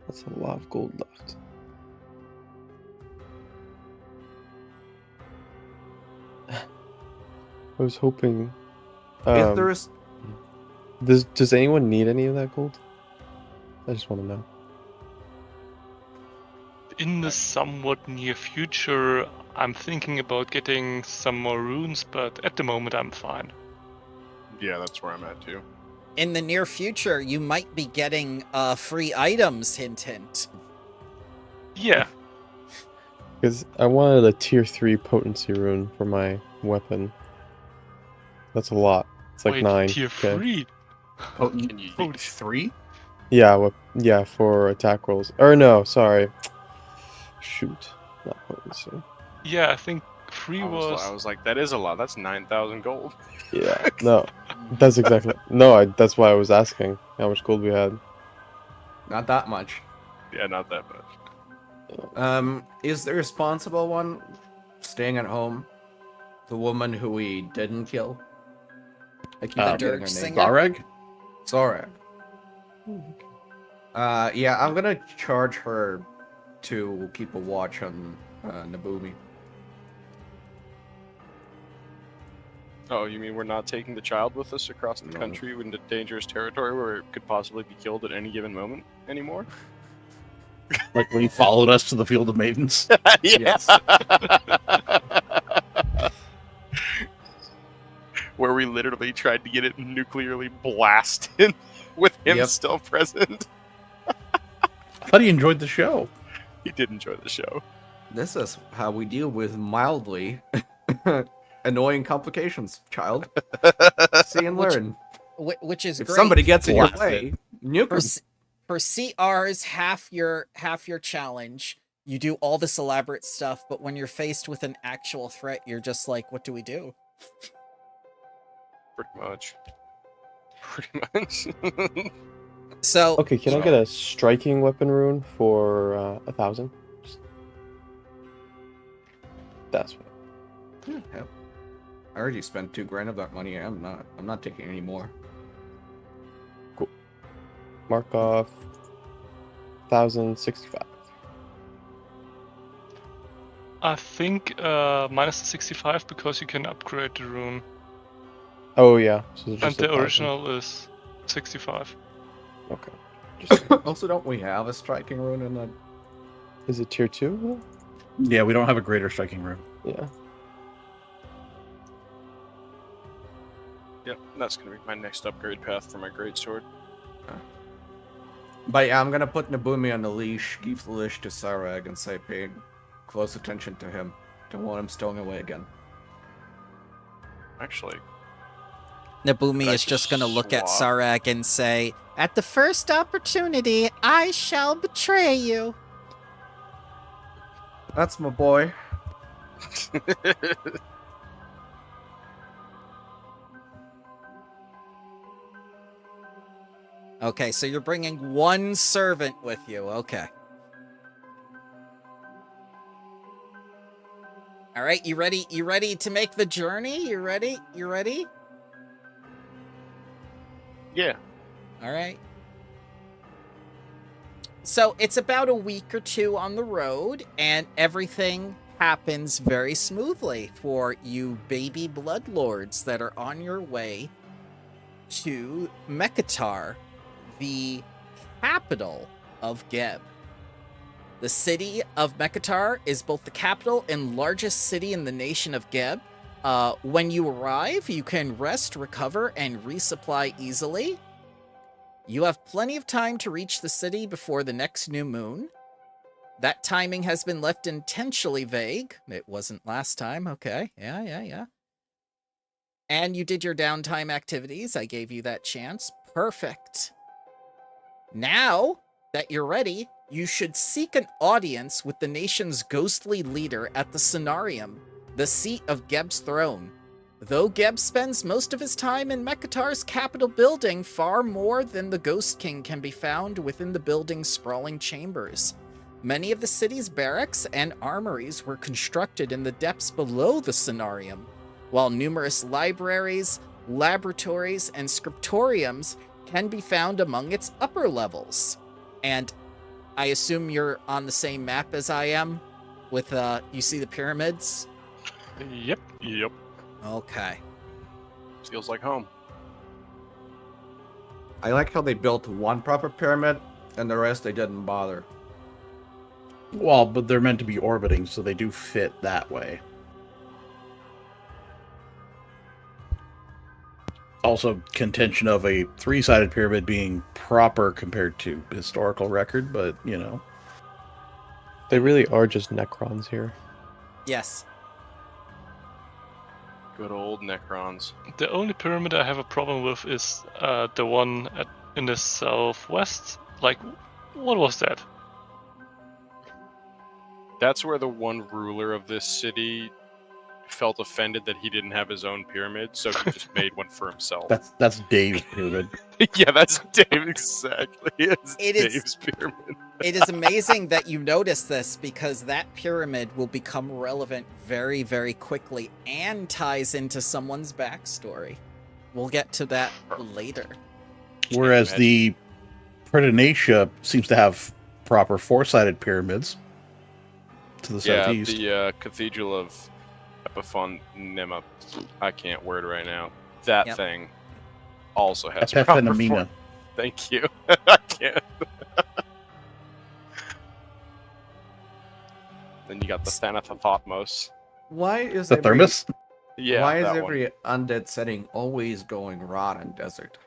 That's a lot of gold left. I was hoping. If there's... Does anyone need any of that gold? I just want to know. In the somewhat near future, I'm thinking about getting some more runes, but at the moment I'm fine. Yeah, that's where I'm at too. In the near future, you might be getting free items, hint hint. Yeah, Because I wanted a tier 3 potency rune for my weapon. That's a lot. It's like wait, 9. tier okay. 3? Potent Can you- 3. Yeah, yeah, for attack rolls. Or no, sorry. Shoot. Not potency. Yeah, I think 3 I was... was like, that is a lot. That's 9,000 gold. Yeah, no. That's exactly... No, that's why I was asking how much gold we had. Not that much. Yeah, not that much. Is the responsible one staying at home? The woman who we didn't kill? I keep The forgetting her dirge name. singer? Zareg? Sorek. Yeah, I'm gonna charge her to keep a watch on Nabumi. Oh, you mean we're not taking the child with us across the No. country into dangerous territory where it could possibly be killed at any given moment anymore? Like when he followed us to the Field of Maidens. Yes. Where we literally tried to get it nuclearly blasted with him Yep. still present. I thought he enjoyed the show. He did enjoy the show. This is how we deal with mildly annoying complications, child. See and Which- learn. Which is If great. somebody gets in your Blast way, nuke for, 'em. for CR's half your challenge, you do all this elaborate stuff, but when you're faced with an actual threat, you're just like, what do we do? Pretty much. Pretty much. So Okay, can I get a striking weapon rune for 1,000? That's what. Hell, I already spent $2,000 of that money. I'm not taking any more. Mark off 1,065. I think minus the 65 because you can upgrade the rune. Oh yeah, so it's And just the 1,000. original is 65. Okay. Just, Also, don't we have a striking rune in the... is it tier 2? Yeah, we don't have a greater striking room. Yeah. Yep, that's gonna be my next upgrade path for my greatsword. But yeah, I'm gonna put Nabumi on the leash, give the leash to Sarag, and say pay close attention to him. Don't want him stowing away again. Actually, Nabumi I is just gonna look at swap? Sarag and say, "At the first opportunity, I shall betray you." That's my boy. Okay, so you're bringing one servant with you. Okay. All right. right, you ready? You ready to make the journey? You ready? You ready? Yeah. All right. So it's about a week or two on the road, and everything happens very smoothly for you baby Bloodlords that are on your way to Mekatar, the capital of Geb. The city of Mekatar is both the capital and largest city in the nation of Geb. When you arrive, you can rest, recover, and resupply easily. You have plenty of time to reach the city before the next new moon. That timing has been left intentionally vague. It wasn't last time. Okay. Yeah. And you did your downtime activities. I gave you that chance. Perfect. Now that you're ready, you should seek an audience with the nation's ghostly leader at the Cenarium, the seat of Geb's throne. Though Geb spends most of his time in Mekatar's capital building, far more than the Ghost King can be found within the building's sprawling chambers. Many of the city's barracks and armories were constructed in the depths below the Cenarium, while numerous libraries, laboratories, and scriptoriums can be found among its upper levels. And I assume you're on the same map as I am, with, you see the pyramids? Yep. Okay. Feels like home. I like how they built one proper pyramid, and the rest they didn't bother. Well, but they're meant to be orbiting, so they do fit that way. Also, contention of a three-sided pyramid being proper compared to historical record, but, you know. They really are just Necrons here. Yes. Good old Necrons. The only pyramid I have a problem with is the one in the southwest. Like, what was that? That's where the one ruler of this city felt offended that he didn't have his own pyramid, so he just made one for himself. That's Dave's pyramid. Yeah, that's Dave, exactly. It's It is- Dave's pyramid. It is amazing that you notice this, because that pyramid will become relevant very, very quickly and ties into someone's backstory. We'll get to that later. Whereas the Predonatia seems to have proper four-sided pyramids to the southeast. The Cathedral of Epiphonemia. I can't word right now. That thing also has proper Epiphonemia. Thank you. I can't. Then you got the Thanathotmos. Why is The thermos? Yeah. Why is that every undead setting always going rot and desert?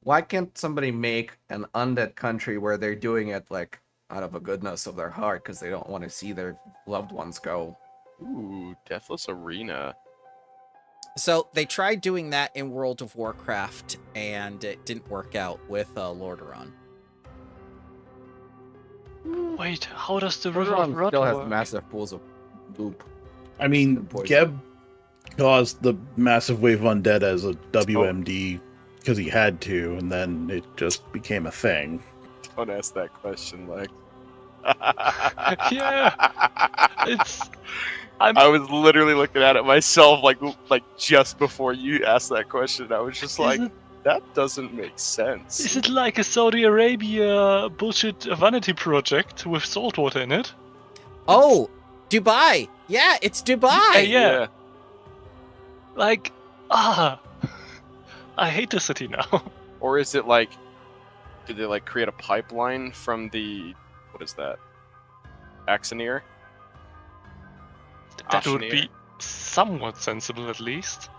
Why can't somebody make an undead country where they're doing it like out of a goodness of their heart because they don't want to see their loved ones go? Ooh, Deathless Arena. So they tried doing that in World of Warcraft, and it didn't work out with Lordaeron. Wait, how does the River of Everyone Rot still has work? massive pools of goop. I mean, And poison. Geb caused the massive wave of undead as a WMD because he had to, and then it just became a thing. Don't ask that question, like. Yeah, it's. I was literally looking at it myself, like just before you asked that question. I was just like, that doesn't make sense. Is it like a Saudi Arabia bullshit vanity project with saltwater in it? Oh, Dubai! Yeah, it's Dubai! Yeah. Like, I hate the city now. Or is it like, did they like create a pipeline from the, what is that? Axoneer? That would Ashenir? be somewhat sensible, at least.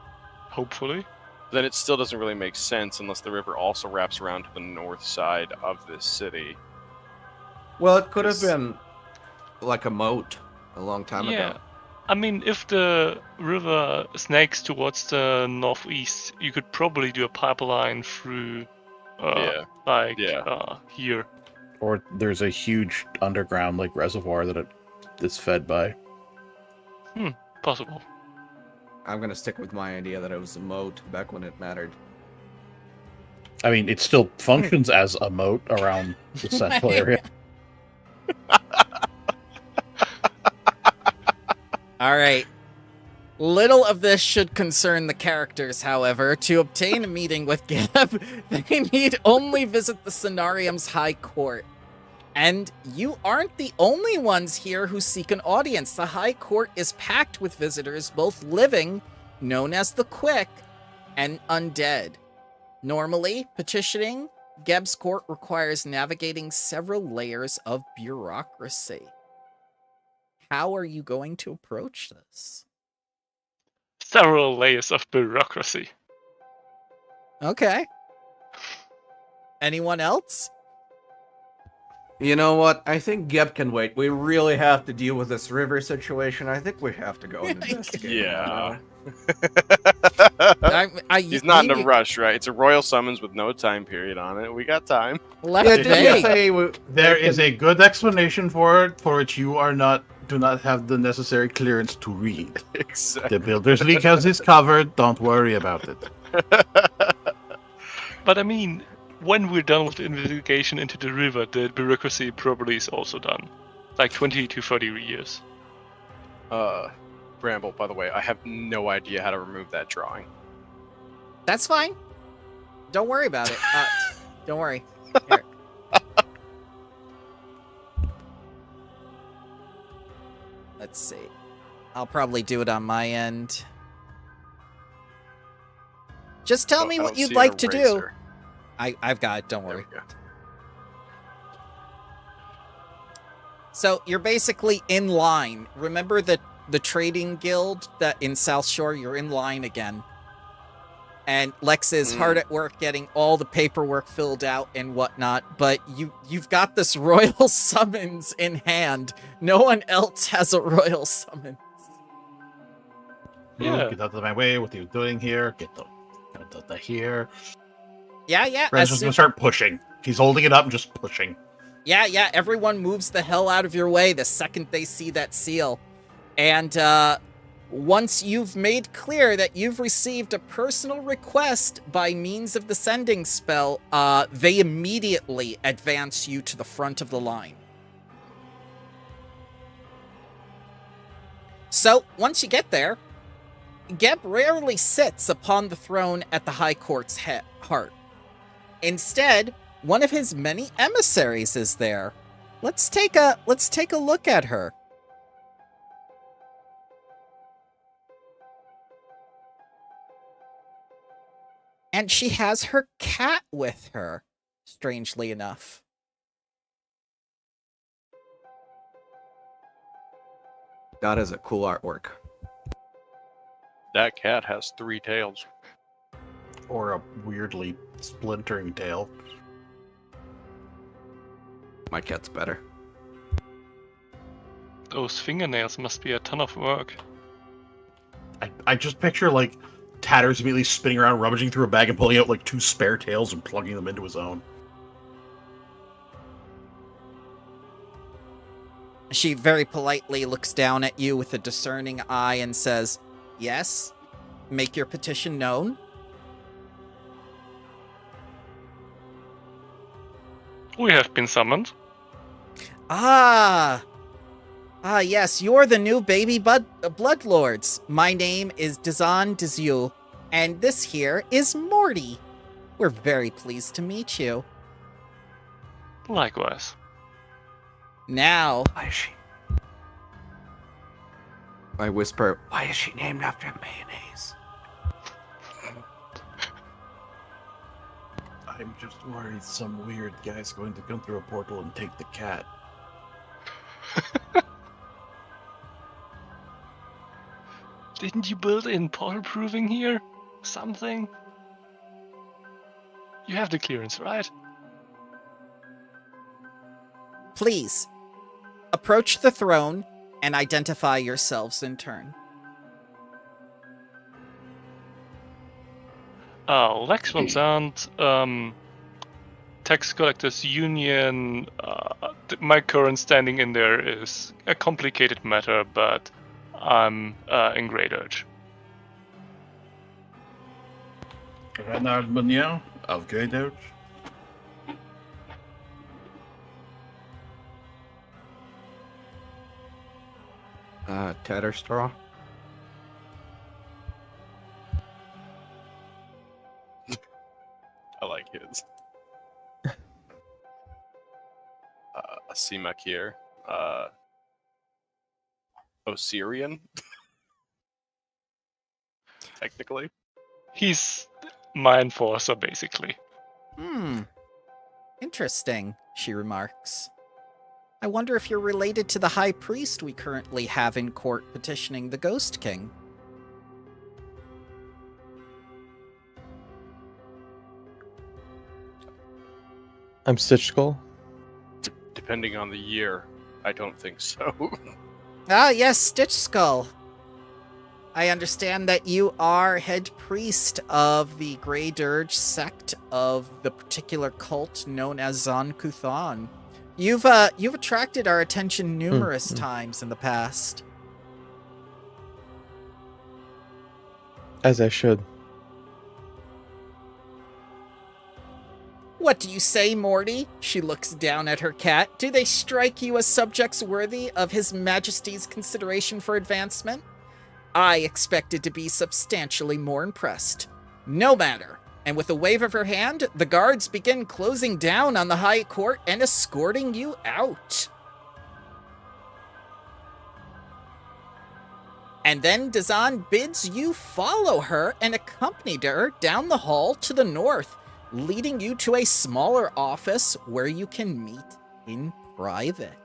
Hopefully. Then it still doesn't really make sense unless the river also wraps around to the north side of this city. Well, it could have Yes. been like a moat a long time ago. I mean, if the river snakes towards the northeast, you could probably do a pipeline through, here. Or there's a huge underground like reservoir that it's fed by. Possible. I'm gonna stick with my idea that it was a moat back when it mattered. I mean, it still functions as a moat around the central area. All right. Little of this should concern the characters, however. To obtain a meeting with Geb, they need only visit the Cenarium's High Court. And you aren't the only ones here who seek an audience. The High Court is packed with visitors, both living, known as the Quick, and undead. Normally, petitioning Geb's court requires navigating several layers of bureaucracy. How are you going to approach this? Several layers of bureaucracy. Okay. Anyone else? You know what? I think Geb can wait. We really have to deal with this river situation. I think we have to go and investigate. Yeah. He's not in a rush, right? It's a royal summons with no time period on it. We got time. Left Yeah, did you vague. say There is a good explanation for it, for which you do not have the necessary clearance to read. Exactly. The Builders League has this covered. Don't worry about it. But I mean, when we're done with the investigation into the river, the bureaucracy probably is also done. Like 20 to 30 years. Bramble, by the way, I have no idea how to remove that drawing. That's fine. Don't worry about it. Don't worry. Here. Let's see. I'll probably do it on my end. Just tell me I what don't you'd see like an to do. eraser. I've got it. Don't There worry. we go. So you're basically in line. Remember the trading guild that in South Shore? You're in line again. And Lex is hard at work getting all the paperwork filled out and whatnot, but you've got this royal summons in hand. No one else has a royal summons. Yeah. Get out of my way. What are you doing here? Get the here. Yeah. Ren's just gonna start pushing. He's holding it up and just pushing. Yeah. Everyone moves the hell out of your way the second they see that seal. And once you've made clear that you've received a personal request by means of the sending spell, they immediately advance you to the front of the line. So, once you get there, Geb rarely sits upon the throne at the High Court's heart. Instead, one of his many emissaries is there. Let's take a look at her. And she has her cat with her, strangely enough. that is a cool artwork. That cat has 3 tails. Or a weirdly splintering tail. My cat's better. Those fingernails must be a ton of work. I just picture, like, Tatters immediately spinning around, rummaging through a bag and pulling out, like, 2 spare tails and plugging them into his own. She very politely looks down at you with a discerning eye and says, "Yes, make your petition known." We have been summoned. Yes, you're the new baby Bloodlords. My name is Dazan Dazul, and this here is Morty. We're very pleased to meet you. Likewise. Now, Why is she? I whisper, why is she named after mayonnaise? I'm just worried some weird guy's going to come through a portal and take the cat. Didn't you build in portal proofing here? Something? You have the clearance, right? please, approach the throne and identify yourselves in turn. Lex Van Zandt, Tax Collectors Union. My current standing in there is a complicated matter, but I'm in great urge. Renard Munoz of Great Urge. Tatter straw. I like his. Asimakir. Osirian. Technically. He's my enforcer, basically. Interesting, she remarks. I wonder if you're related to the high priest we currently have in court petitioning the Ghost King. I'm Stitch Skull. Depending on the year, I don't think so. Ah, yes, Stitch Skull. I understand that you are head priest of the Grey Dirge sect of the particular cult known as Zon Kuthan. You've attracted our attention numerous times in the past. As I should. What do you say, Morty? She looks down at her cat. Do they strike you as subjects worthy of His Majesty's consideration for advancement? I expected to be substantially more impressed. No matter. And with a wave of her hand, the guards begin closing down on the High Court and escorting you out. And then Dazan bids you follow her and accompany her down the hall to the north, leading you to a smaller office where you can meet in private.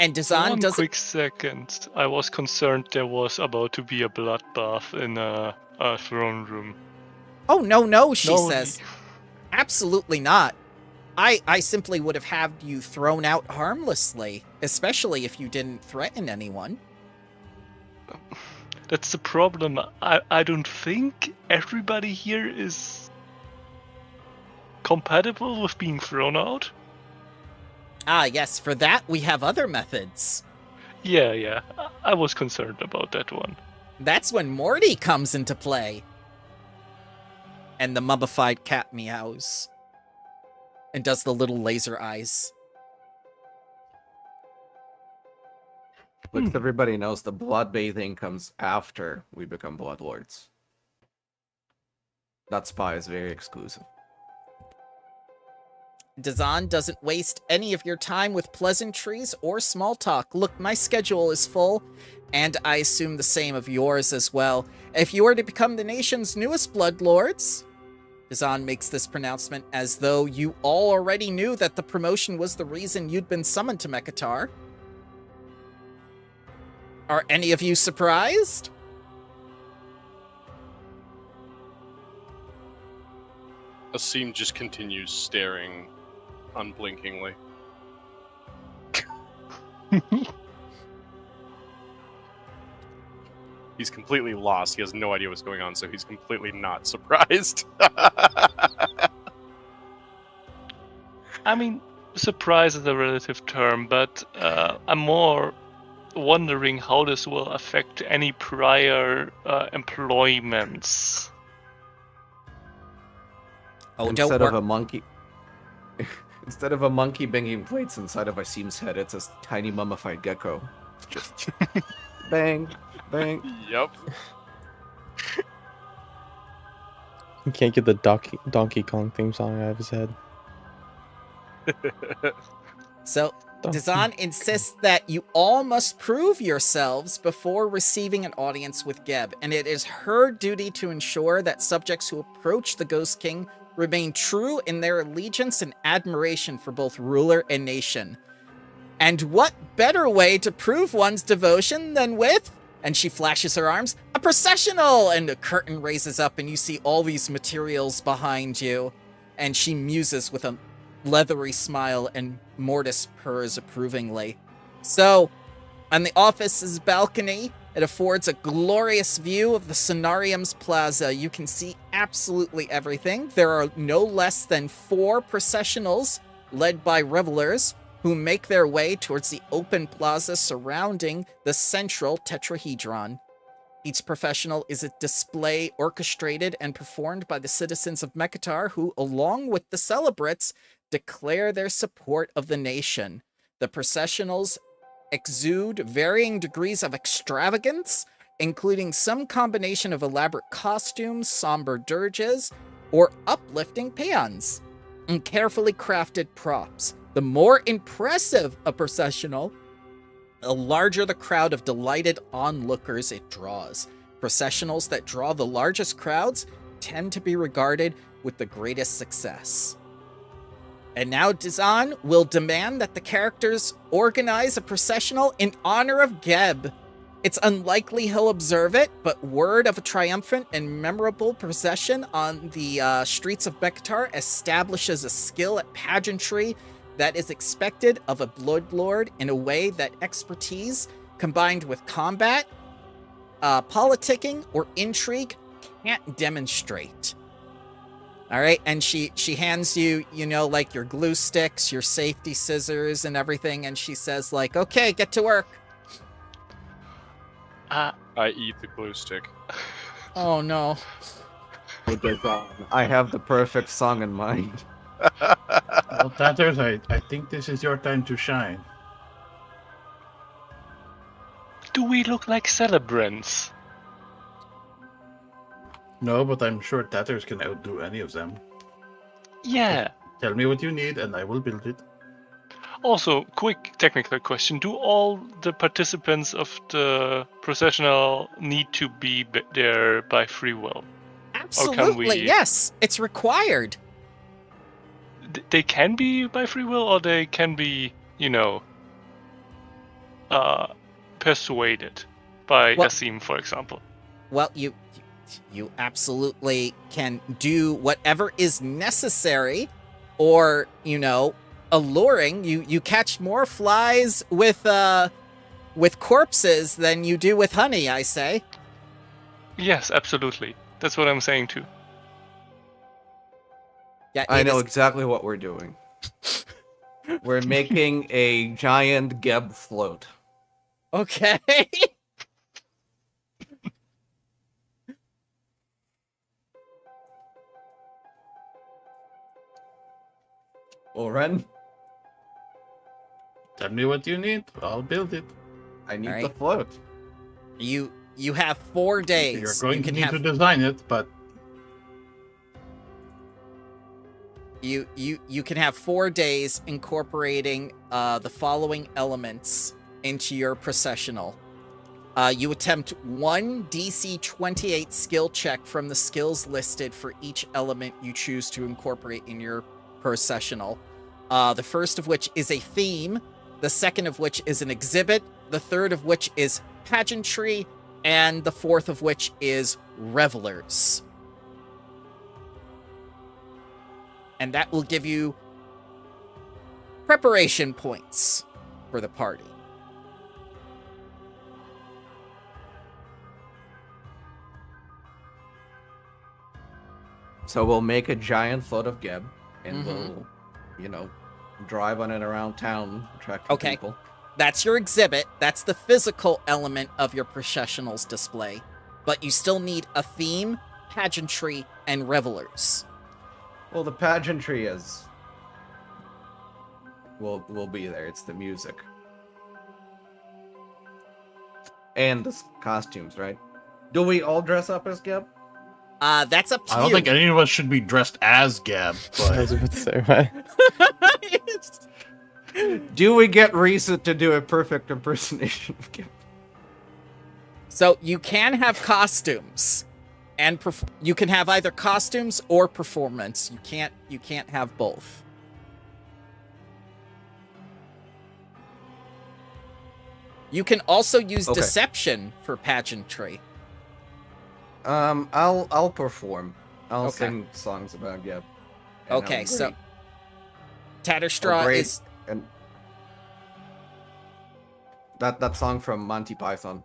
And Dazan One doesn't... quick second. I was concerned there was about to be a bloodbath in a throne room. Oh, no, she No, says. Absolutely not. I simply would have had you thrown out harmlessly, especially if you didn't threaten anyone. That's the problem. I don't think everybody here is compatible with being thrown out. Ah, yes, for that we have other methods. Yeah. I was concerned about that one. That's when Morty comes into play. And the mummified cat meows. And does the little laser eyes. But everybody knows the blood bathing comes after we become Bloodlords. That spa is very exclusive. Dazan doesn't waste any of your time with pleasantries or small talk. Look, my schedule is full, and I assume the same of yours as well. If you were to become the nation's newest Bloodlords, Dazan makes this pronouncement as though you all already knew that the promotion was the reason you'd been summoned to Mekatar. Are any of you surprised? Asim just continues staring unblinkingly. He's completely lost. He has no idea what's going on, so he's completely not surprised. I mean, surprise is a relative term, but I'm more wondering how this will affect any prior employments. Oh, Instead of a monkey banging plates inside of Asim's head, it's a tiny mummified gecko. Just bang, bang. Yep. You can't get the Donkey Kong theme song out of his head. So, Dazan insists that you all must prove yourselves before receiving an audience with Geb, and it is her duty to ensure that subjects who approach the Ghost King remain true in their allegiance and admiration for both ruler and nation. And what better way to prove one's devotion than with, and she flashes her arms, a processional! And the curtain raises up and you see all these materials behind you. And she muses with a leathery smile and Mortis purrs approvingly. So, on the office's balcony, it affords a glorious view of the Sonarium's plaza. You can see absolutely everything. There are no less than 4 processionals led by revelers who make their way towards the open plaza surrounding the central tetrahedron. Each professional is a display orchestrated and performed by the citizens of Mekatar who, along with the celebrates, declare their support of the nation. The processionals exude varying degrees of extravagance, including some combination of elaborate costumes, somber dirges, or uplifting paeans, and carefully crafted props. The more impressive a processional, the larger the crowd of delighted onlookers it draws. Processionals that draw the largest crowds tend to be regarded with the greatest success. And now Dizan will demand that the characters organize a processional in honor of Geb. It's unlikely he'll observe it, but word of a triumphant and memorable procession on the streets of Mekatar establishes a skill at pageantry that is expected of a Bloodlord in a way that expertise, combined with combat, politicking, or intrigue, can't demonstrate. All right, and she hands you, like your glue sticks, your safety scissors, and everything, and she says, like, okay, get to work. I eat the glue stick. Oh, no. I have the perfect song in mind. Well, Tatters, I think this is your time to shine. Do we look like celebrants? No, but I'm sure Tatters can outdo any of them. Yeah. Tell me what you need, and I will build it. Also, quick technical question. Do all the participants of the processional need to be there by free will? Absolutely, yes. It's required. They can be by free will, or they can be, persuaded by Asim, for example. Well, you absolutely can do whatever is necessary, or, alluring. You catch more flies with corpses than you do with honey, I say. Yes, absolutely. That's what I'm saying too. Yeah, I know exactly what we're doing. We're making a giant Geb float. Okay. Well, Ren, Tell me what you need, I'll build it. I need All the right. float. You have 4 days. You're going you to can need have to design it, but you can have 4 days incorporating the following elements into your processional. You attempt 1 DC 28 skill check from the skills listed for each element you choose to incorporate in your processional. The first of which is a theme, the second of which is an exhibit, the third of which is pageantry, and the fourth of which is revelers. And that will give you preparation points for the party. So we'll make a giant float of Geb, and we'll, drive on it around town, attracting people. That's your exhibit. That's the physical element of your processional's display. But you still need a theme, pageantry, and revelers. Well, the pageantry is... will be there. It's the music. And the costumes, right? Do we all dress up as Geb? That's up to you. I don't think any of us should be dressed as Gab, I was but about to say, right? Do we get Risa to do a perfect impersonation of Geb? So you can have costumes, and you can have either costumes or performance. You can't have both. You can also use deception for pageantry. I'll perform. I'll Okay. sing songs about Geb. Okay, so Tatterstraw is and that song from Monty Python.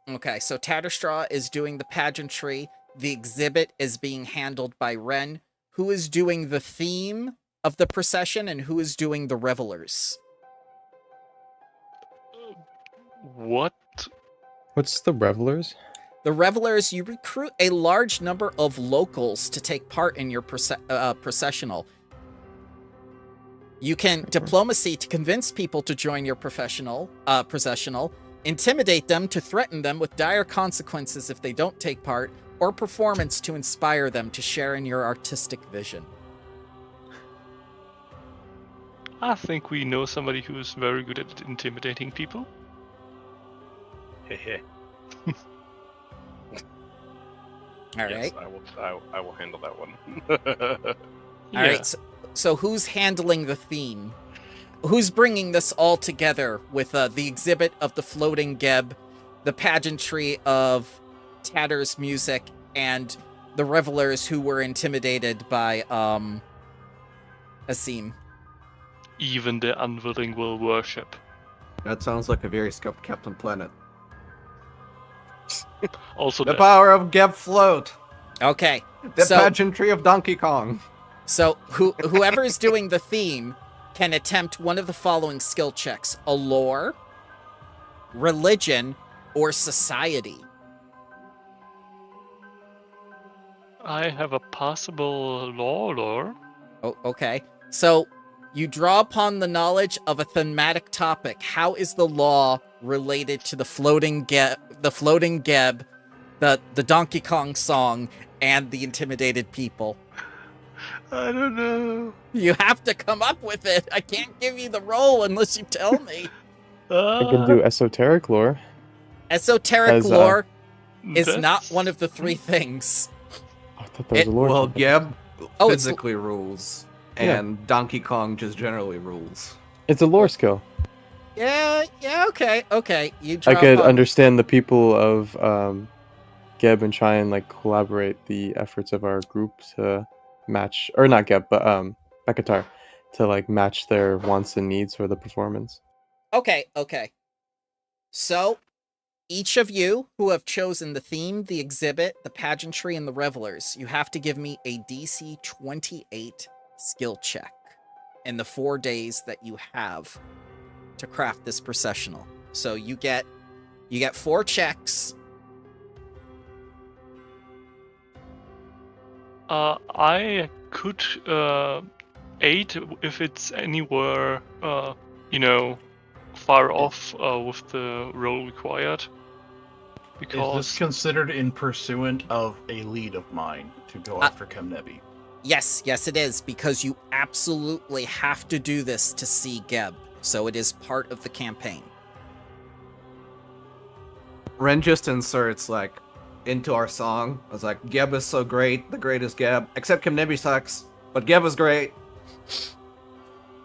okay. So Tatterstraw is doing the pageantry. The exhibit is being handled by Ren, who is doing the theme of the procession and who is doing the revelers. What What's the Revelers? The Revelers, you recruit a large number of locals to take part in your processional. You can diplomacy to convince people to join your processional, intimidate them to threaten them with dire consequences if they don't take part, or performance to inspire them to share in your artistic vision. I think we know somebody who's very good at intimidating people. Hehe. All Yes, right. I will handle that one. All right. So who's handling the theme? Who's bringing this all together with the exhibit of the floating Geb, the pageantry of Tatter's music, and the revelers who were intimidated by Asim? Even the unwilling will worship. That sounds like a very scuffed Captain Planet. Also, The power of Geb Float. Okay. The so, pageantry of Donkey Kong. So whoever is doing the theme can attempt one of the following skill checks: allure, religion, or society. I have a possible lore. Oh, okay. So you draw upon the knowledge of a thematic topic. How is the law related to the floating Geb, the Donkey Kong song, and the intimidated people? I don't know. You have to come up with it. I can't give you the role unless you tell me. I can do esoteric lore. Esoteric As, lore is That's- not one of the three things. I thought that was a lore. Well, thing. Geb Oh, it's- physically rules, Yeah. and Donkey Kong just generally rules. It's a lore skill. Yeah, okay. You draw I could upon- understand the people of Geb and try and like collaborate the efforts of our group to match, or not Geb, but Bekatar, to like match their wants and needs for the performance. Okay. So, each of you who have chosen the theme, the exhibit, the pageantry, and the revelers, you have to give me a DC 28 skill check in the 4 days that you have to craft this processional. So you get 4 checks. I could aid if it's anywhere, far off with the roll required. Is Because this considered in pursuant of a lead of mine to go after Kemnebi? Yes, it is, because you absolutely have to do this to see Geb. So it is part of the campaign. Ren just inserts like into our song. I was like, Geb is so great, the greatest Geb. Except Kemnebi sucks, but Geb is great.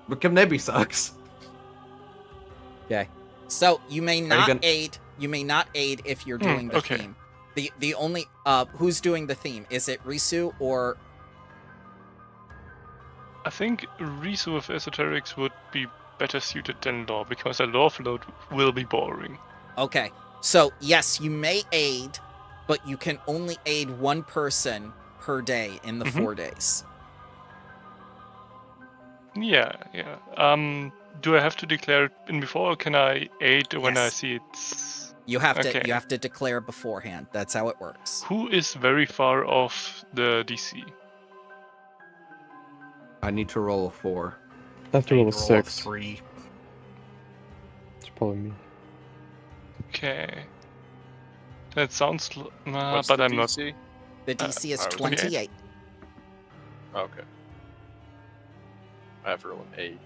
But Kemnebi sucks. Okay. So you may not gonna- aid. You may not aid if you're doing the okay. theme. The only who's doing the theme? Is it Risu or? I think Risu with esoterics would be better suited than law, because a law float will be boring. Okay. So yes, you may aid, but you can only aid one person per day in the 4 days. Yeah. Do I have to declare it in before, or can I aid when I Yes. see it's... You have to Okay. you have to declare beforehand. That's how it works. Who is very far off the DC? I need to roll a 4. I have to roll a 6. 3. It's probably me. Okay. That sounds... What's but the I'm not... DC? The DC is I was- 28. Okay. I have to roll an 8.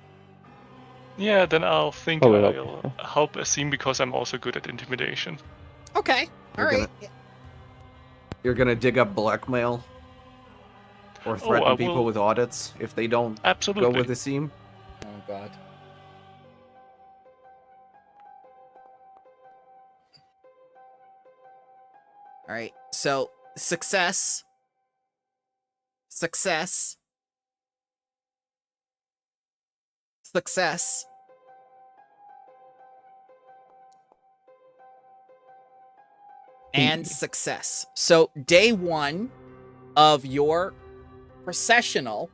Yeah, then I'll think Oh, wait, I'll help Asim, because I'm also good at intimidation. Okay. All You're right. You're gonna dig up blackmail or threaten I people will. with audits if they don't Absolutely. go with the theme. Oh God. All right. So success. Success. Success. And success. So day 1 of your processional,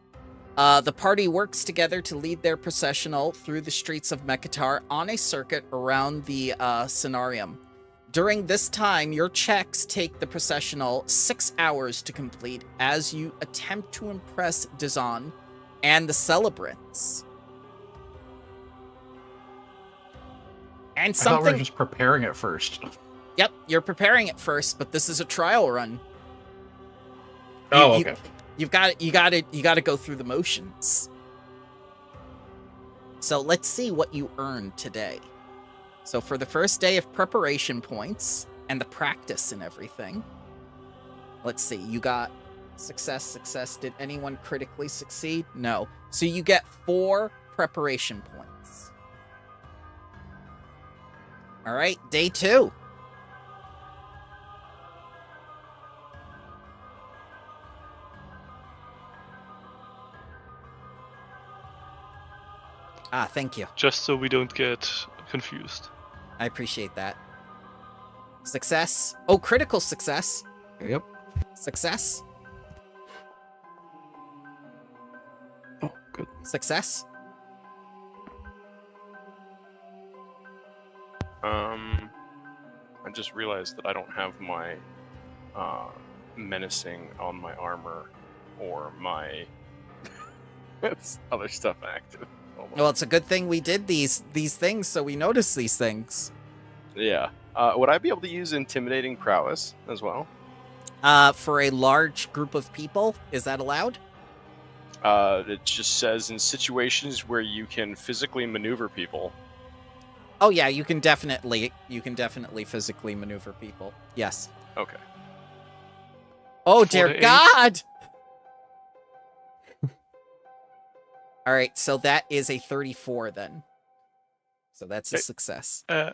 the party works together to lead their processional through the streets of Mekatar on a circuit around the scenarium. During this time, your checks take the processional 6 hours to complete as you attempt to impress Dazan and the celebrants. And I thought we something... were just preparing it first. Yep, you're preparing it first, but this is a trial run. Oh, okay. You gotta go through the motions. So let's see what you earned today. So for the first day of preparation points and the practice and everything, let's see, you got success. Did anyone critically succeed? No. So you get 4 preparation points. All right, day 2. Thank you. Just so we don't get confused. I appreciate that. Success. Oh, critical success. Yep. Success. Oh, good. Success. I just realized that I don't have my menacing on my armor or my other stuff active. Hold on. Well, it's a good thing we did these things so we notice these things. Yeah. Would I be able to use intimidating prowess as well? For a large group of people, is that allowed? It just says in situations where you can physically maneuver people. Oh yeah, you can definitely physically maneuver people. Yes. Okay. Oh 4 dear to 8. God! All right, so that is a 34 then. So that's a Hey. success. I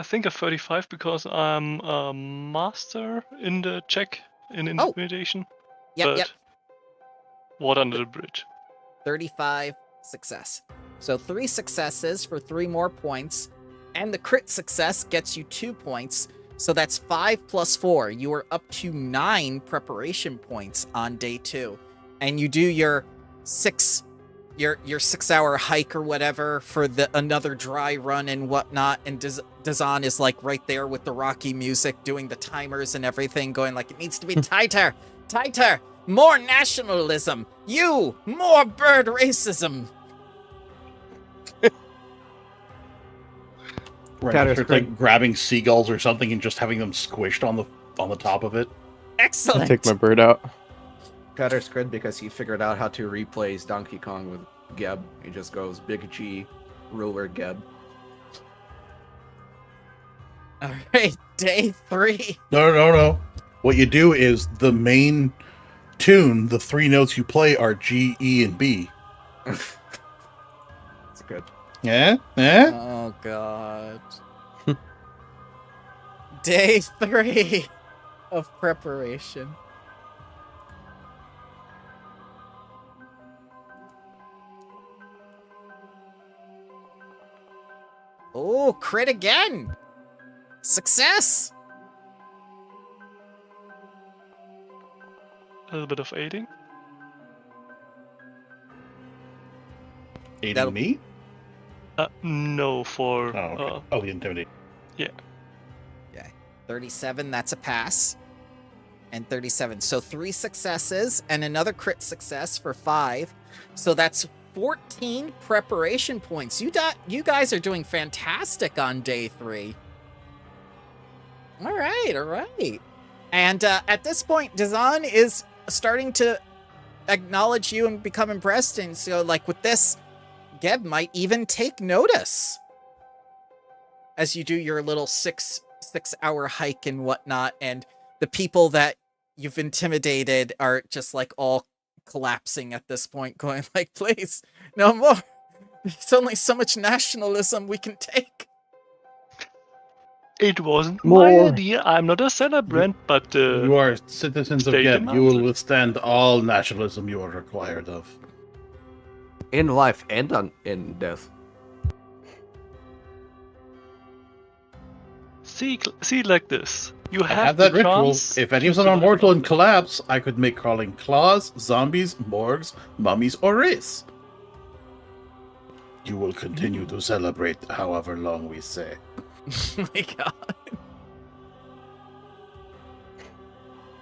think a 35 because I'm a master in the check in intimidation. Yep, yep. Water under the bridge. 35 success. So 3 successes for 3 more points, and the crit success gets you 2 points. So that's 5 plus 4. You are up to 9 preparation points on day 2, and you do your 6-hour hike or whatever for another dry run and whatnot. And Dazan is like right there with the Rocky music, doing the timers and everything, going like, it needs to be tighter, tighter, more nationalism, more bird racism. Right, Tatter's starts like grabbing seagulls or something and just having them squished on the top of it. Excellent. Take my bird out. Tatter's good because he figured out how to replace Donkey Kong with Geb. He just goes Big G, ruler Geb. All right, day 3. No. What you do is the main tune, the 3 notes you play are G, E, and B. That's good. Yeah? Oh God. Day 3 of preparation. Oh, crit again. Success. A little bit of aiding. Aiding That'll- me? No, for Oh, okay. The intimidate. 37, that's a pass. And 37. So 3 successes and another crit success for 5. So that's 14 preparation points. You guys are doing fantastic on day 3. All right. And at this point, Dazan is starting to acknowledge you and become impressed. And so, like, with this, Geb might even take notice as you do your little 6-hour hike and whatnot. And the people that you've intimidated are just like all collapsing at this point, going like, please, no more. There's only so much nationalism we can take. it wasn't my More. idea. I'm not a celebrant, but You are citizens of State Geb. and You will master. withstand all nationalism you are required of. In life and in death. see it like this. You I have, have that the ritual. chance If any of to them are survive. mortal and collapse, I could make crawling claws, zombies, morgues, mummies, or wraiths. You will continue to celebrate however long we say. Oh my god.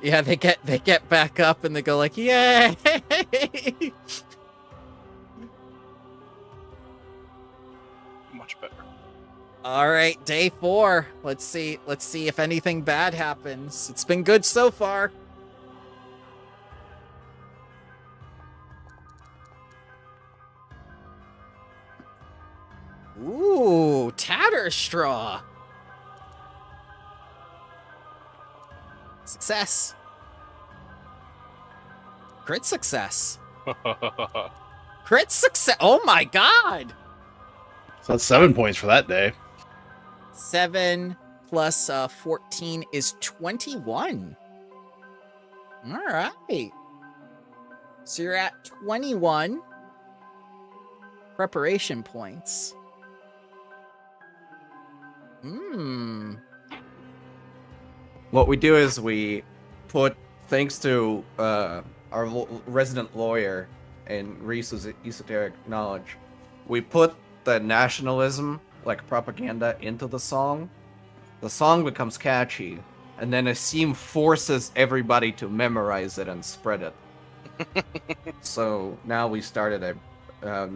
Yeah, they get back up and they go like, yay! Much better. All right, day 4. Let's see if anything bad happens. It's been good so far. Ooh, Tatterstraw. Success. Crit success. Crit success. Oh my god. So that's 7 points for that day. 7 plus 14 is 21. All right. So you're at 21 preparation points. What we do is we put, thanks to our resident lawyer and Reese's esoteric knowledge, we put the nationalism, like propaganda, into the song. The song becomes catchy, and then Asim forces everybody to memorize it and spread it. So now we started a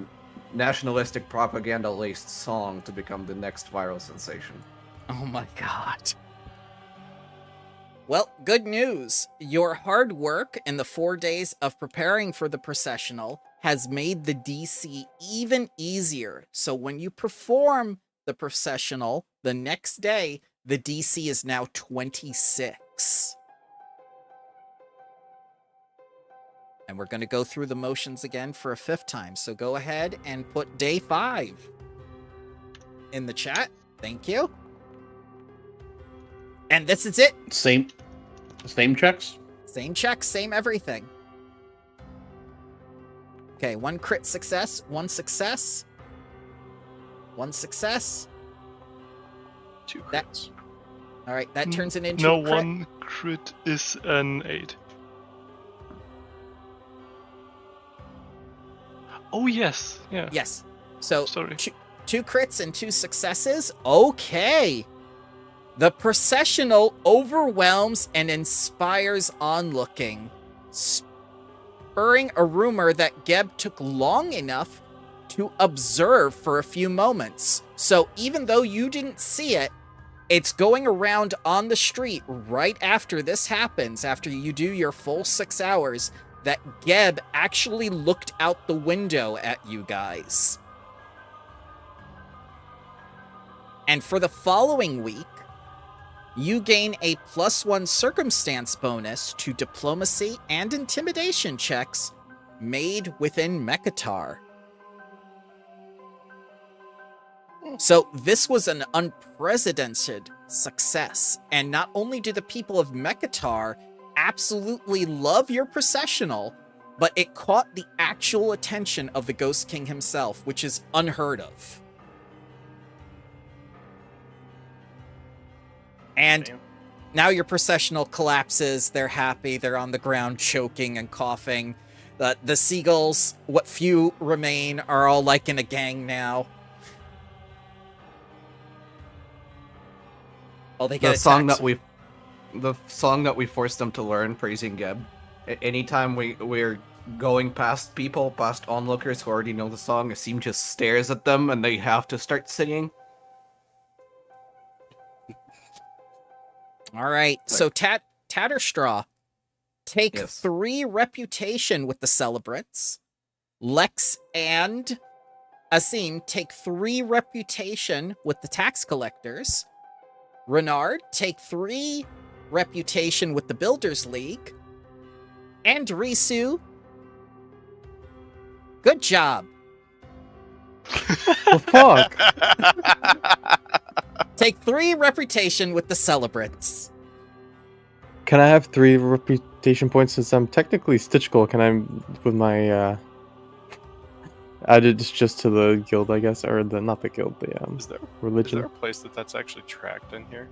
nationalistic propaganda-laced song to become the next viral sensation. Oh my god. Well, good news. Your hard work in the 4 days of preparing for the processional has made the DC even easier. So when you perform the processional the next day, the DC is now 26. And we're going to go through the motions again for a 5th time. So go ahead and put day 5 in the chat. Thank you. And this is it. Same checks. Same check, same everything. Okay, 1 crit success, 1 success. 1 success. 2 crits. That- All right, that turns it into No, a crit. 1 crit is an 8. Oh yes, yeah. Yes. So Sorry. 2 crits and 2 successes. Okay. The processional overwhelms and inspires onlooking, spurring a rumor that Geb took long enough to observe for a few moments. So even though you didn't see it, it's going around on the street right after this happens, after you do your full 6 hours, that Geb actually looked out the window at you guys. And for the following week, you gain a +1 circumstance bonus to diplomacy and intimidation checks made within Mekatar. So this was an unprecedented success, and not only do the people of Mekatar absolutely love your processional, but it caught the actual attention of the Ghost King himself, which is unheard of. And now your processional collapses, they're happy, they're on the ground choking and coughing. The seagulls, what few remain, are all like in a gang now. Oh, they get The song attacked. the song that we forced them to learn, praising Geb. Anytime we're going past people, past onlookers who already know the song, Asim just stares at them and they have to start singing. All right, so Tatterstraw, take Yes. 3 reputation with the celebrants. Lex and Asim, take 3 reputation with the tax collectors. Renard, take 3 reputation with the Builders League. And Risu, good job. The fuck? Take 3 reputation with the celebrants. Can I have 3 reputation points since I'm technically Stitch Goal? Can I, with my, added just to the guild, I guess, or not the guild, the, Is there religion? a place that's actually tracked in here?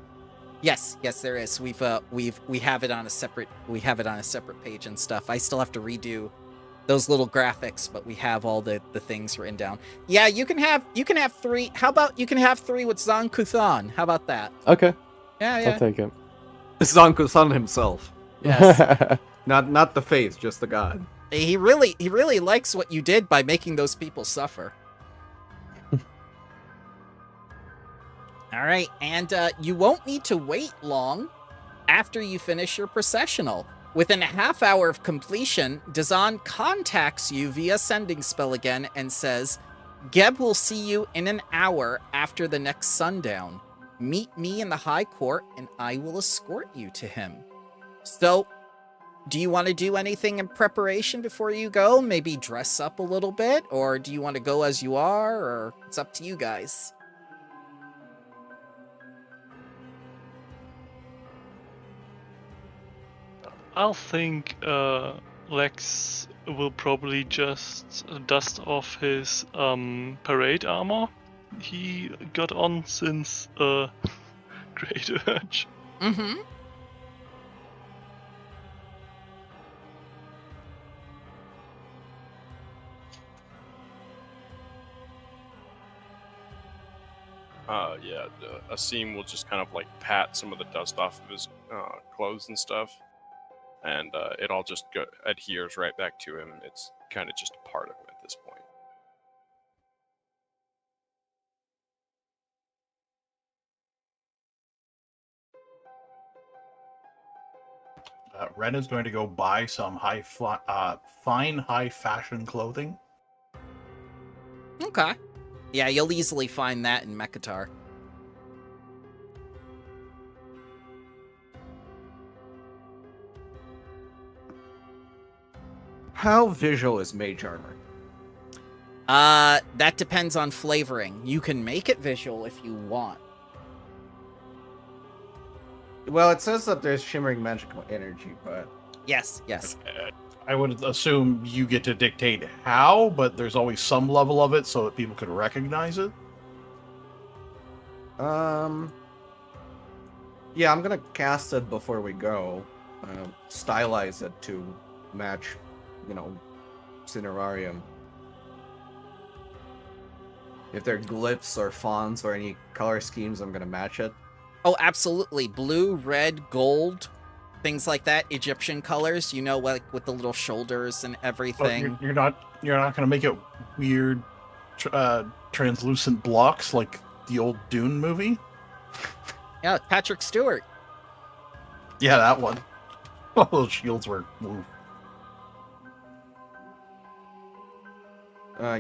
Yes, there is. We have it on a separate page and stuff. I still have to redo those little graphics, but we have all the things written down. Yeah, you can have 3. How about you can have 3 with Zan Kuthan? How about that? Okay, Yeah, I'll yeah. take it. Zanku-san himself. Yes. Not the face, just the god. He really likes what you did by making those people suffer. All right, and you won't need to wait long after you finish your processional. Within a half hour of completion, Dazan contacts you via sending spell again and says, Geb will see you in an hour after the next sundown. Meet me in the High Court and I will escort you to him. So, do you want to do anything in preparation before you go? Maybe dress up a little bit? Or do you want to go as you are? Or it's up to you guys. I'll think Lex will probably just dust off his parade armor he got on since Great Urge. Mm-hmm. Yeah, Asim will just kind of like pat some of the dust off of his clothes and stuff, and it all just adheres right back to him. It's kind of just a part of him at this point. Ren is going to go buy some fine high fashion clothing. Okay. Yeah, you'll easily find that in Mekatar. How visual is mage armor? That depends on flavoring. You can make it visual if you want. Well, it says that there's shimmering magical energy, but Yes. I would assume you get to dictate how, but there's always some level of it so that people can recognize it. yeah, I'm gonna cast it before we go. Stylize it to match, Cinerarium. If there are glyphs or fonts or any color schemes, I'm gonna match it. Oh, absolutely. Blue, red, gold, things like that. Egyptian colors, like with the little shoulders and But everything. you're not going to make it weird, translucent blocks like the old Dune movie. Yeah, Patrick Stewart. Yeah, that one. All those shields were moved.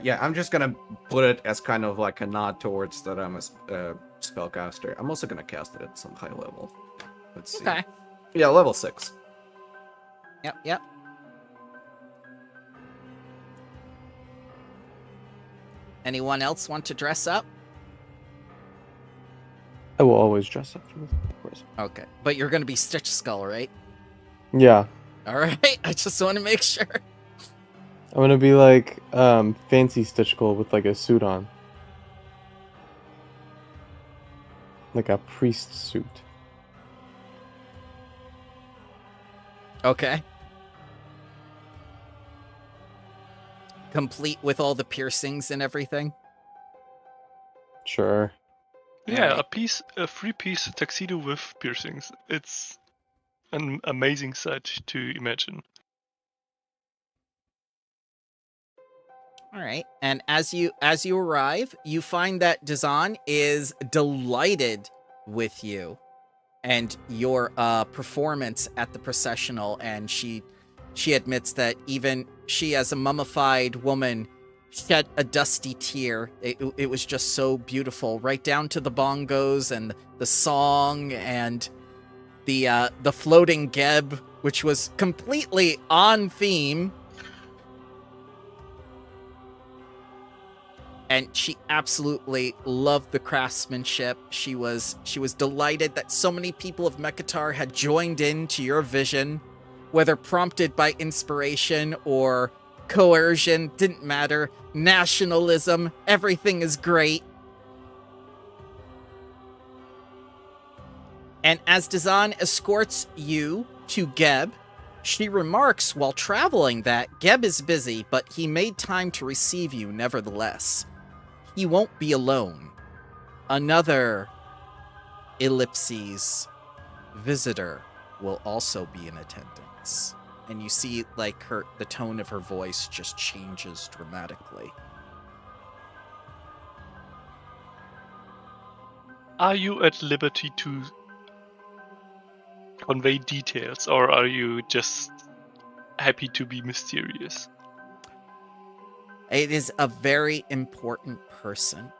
Yeah, I'm just gonna put it as kind of like a nod towards that I'm a spellcaster. I'm also gonna cast it at some high level. Let's see. Okay. Yeah, level 6. Yep. Anyone else want to dress up? I will always dress up for this, of course. Okay. But you're going to be Stitch Skull, right? Yeah, All right. I just want to make sure. I'm gonna be like fancy Stitch Skull with like a suit on, like a priest suit. Okay. Complete with all the piercings and everything? Sure. Yeah, Alright. a 3-piece tuxedo with piercings. It's an amazing sight to imagine. All right. And as you arrive, you find that Dazan is delighted with you and your performance at the processional, and she admits that even she, as a mummified woman, shed a dusty tear. It was just so beautiful, right down to the bongos and the song and the floating geb, which was completely on theme. And she absolutely loved the craftsmanship. She was delighted that so many people of Mekatar had joined in to your vision, whether prompted by inspiration or coercion, didn't matter. Nationalism, everything is great. And as Dazan escorts you to Geb, She remarks while traveling that Geb is busy, but he made time to receive you nevertheless. He won't be alone. Another ellipses visitor will also be in attendance. And you see, like, the tone of her voice just changes dramatically. Are you at liberty to convey details, or are you just happy to be mysterious? It is a very important person.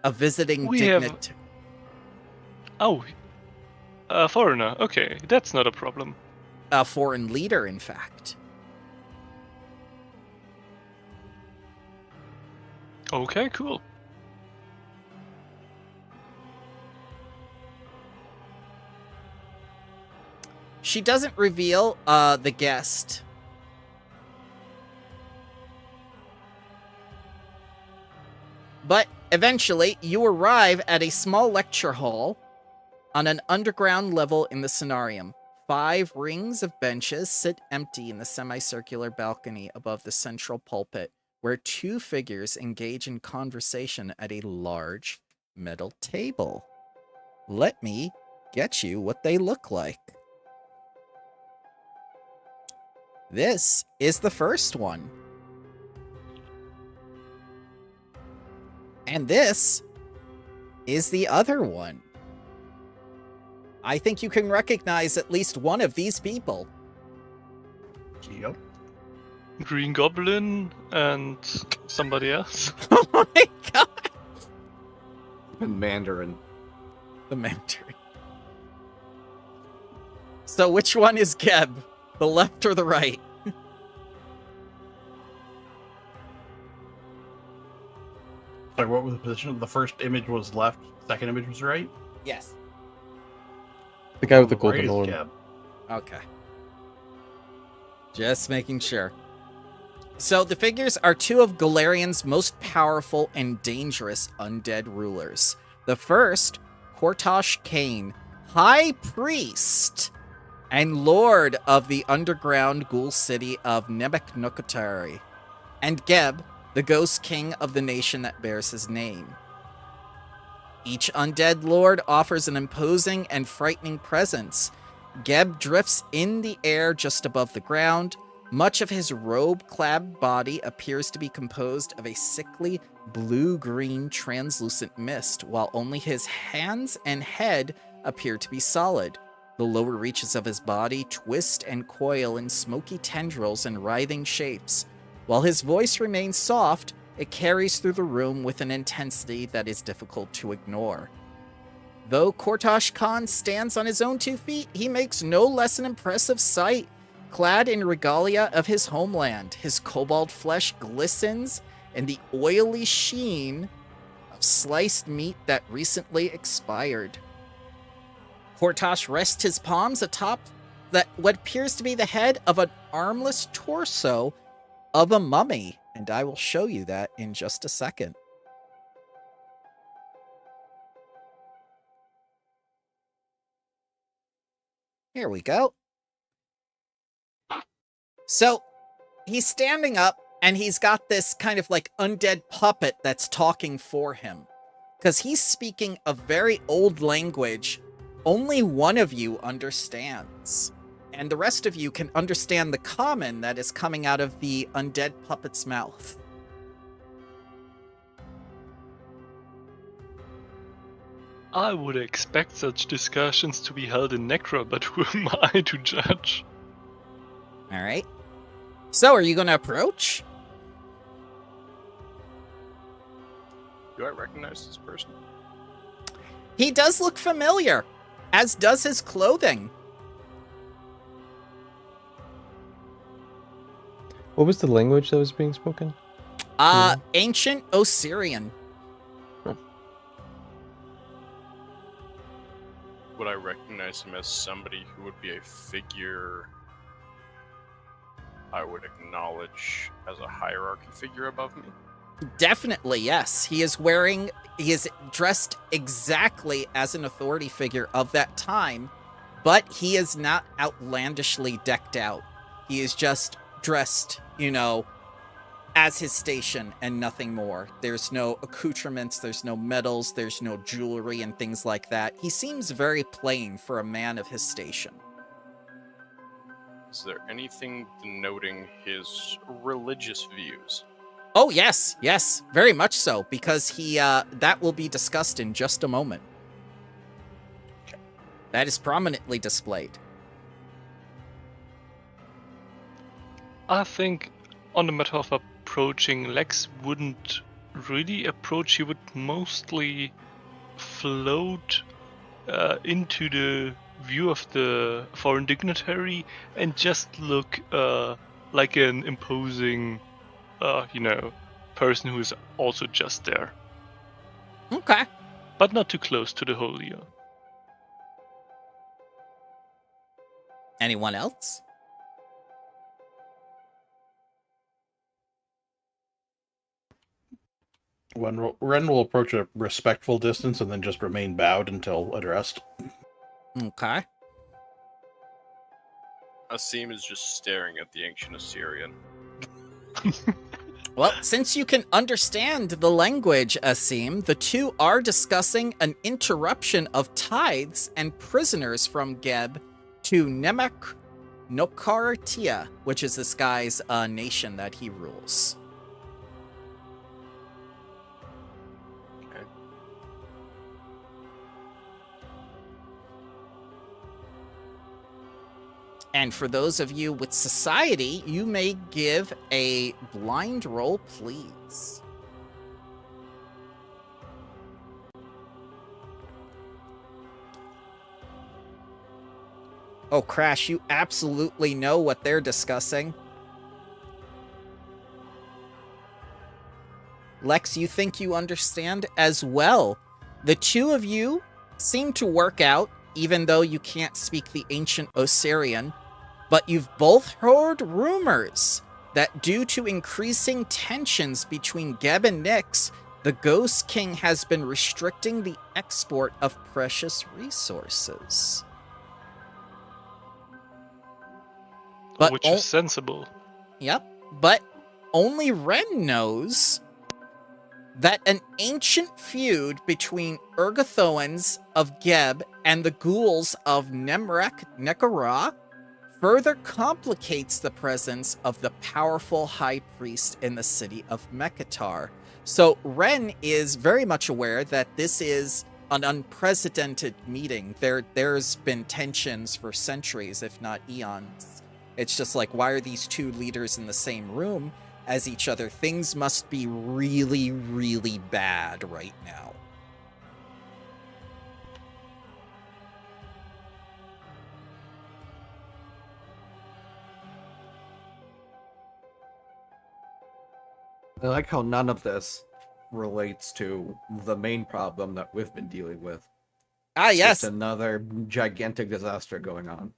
A visiting dignitary. Oh, a foreigner. Okay, that's not a problem. A foreign leader, in fact. Okay, cool. She doesn't reveal the guest. But eventually, you arrive at a small lecture hall on an underground level in the scenarium. 5 rings of benches sit empty in the semicircular balcony above the central pulpit, where 2 figures engage in conversation at a large metal table. Let me get you what they look like. This is the first one. And this is the other one. I think you can recognize at least one of these people. Yep. Green Goblin and somebody else. Oh my god! And Mandarin. The Mandarin. So which one is Geb? The left or the right? Sorry, what was the position? The first image was left, second image was right? Yes. The guy with the Right golden is horn. Geb. Okay. Just making sure. So the figures are 2 of Galarian's most powerful and dangerous undead rulers. The first, Kortosh Kane, High Priest and Lord of the underground ghoul city of Nebeknukatari, and Geb, the Ghost King of the nation that bears his name. Each undead lord offers an imposing and frightening presence. Geb drifts in the air just above the ground. Much of his robe-clad body appears to be composed of a sickly blue-green translucent mist, while only his hands and head appear to be solid. The lower reaches of his body twist and coil in smoky tendrils and writhing shapes. While his voice remains soft, it carries through the room with an intensity that is difficult to ignore. Though Kortosh Khan stands on his own 2 feet, he makes no less an impressive sight. Clad in regalia of his homeland, his cobalt flesh glistens in the oily sheen of sliced meat that recently expired. Kortosh rests his palms atop what appears to be the head of an armless torso of a mummy, and I will show you that in just a second. Here we go. So, he's standing up, and he's got this kind of like undead puppet that's talking for him. Because he's speaking a very old language only one of you understands. And the rest of you can understand the common that is coming out of the undead puppet's mouth. I would expect such discussions to be held in Necro, but who am I to judge? Alright. So, are you going to approach? Do I recognize this person? He does look familiar, as does his clothing. What was the language that was being spoken? Ancient Osirian. Would I recognize him as somebody who would be a figure I would acknowledge as a hierarchy figure above me? Definitely, yes. He is dressed exactly as an authority figure of that time, but he is not outlandishly decked out. He is just dressed, as his station and nothing more. There's no accoutrements, there's no medals, there's no jewelry and things like that. He seems very plain for a man of his station. Is there anything denoting his religious views? Oh, yes, very much so, because that will be discussed in just a moment. That is prominently displayed. I think on the matter of approaching, Lex wouldn't really approach. He would mostly float into the view of the foreign dignitary and just look like an imposing, person who is also just there. Okay. But not too close to the holy. Anyone else? When Ren will approach a respectful distance and then just remain bowed until addressed. Okay. Asim is just staring at the ancient Assyrian. Well, since you can understand the language, Asim, the two are discussing an interruption of tithes and prisoners from Geb to Nemek Nokartia, which is this guy's nation that he rules. And for those of you with society, you may give a blind roll, please. Oh, Crash, you absolutely know what they're discussing. Lex, you think you understand as well. The two of you seem to work out, even though you can't speak the ancient Osirian. But you've both heard rumors that due to increasing tensions between Geb and Nyx, the Ghost King has been restricting the export of precious resources. But which is sensible. Yep, but only Ren knows that an ancient feud between Urgathoans of Geb and the Ghouls of Nemrek Nekara further complicates the presence of the powerful high priest in the city of Mekatar. So Ren is very much aware that this is an unprecedented meeting. There's been tensions for centuries, if not eons. It's just like, why are these two leaders in the same room as each other? Things must be really, really bad right now. I like how none of this relates to the main problem that we've been dealing with. Ah, yes. It's another gigantic disaster going on.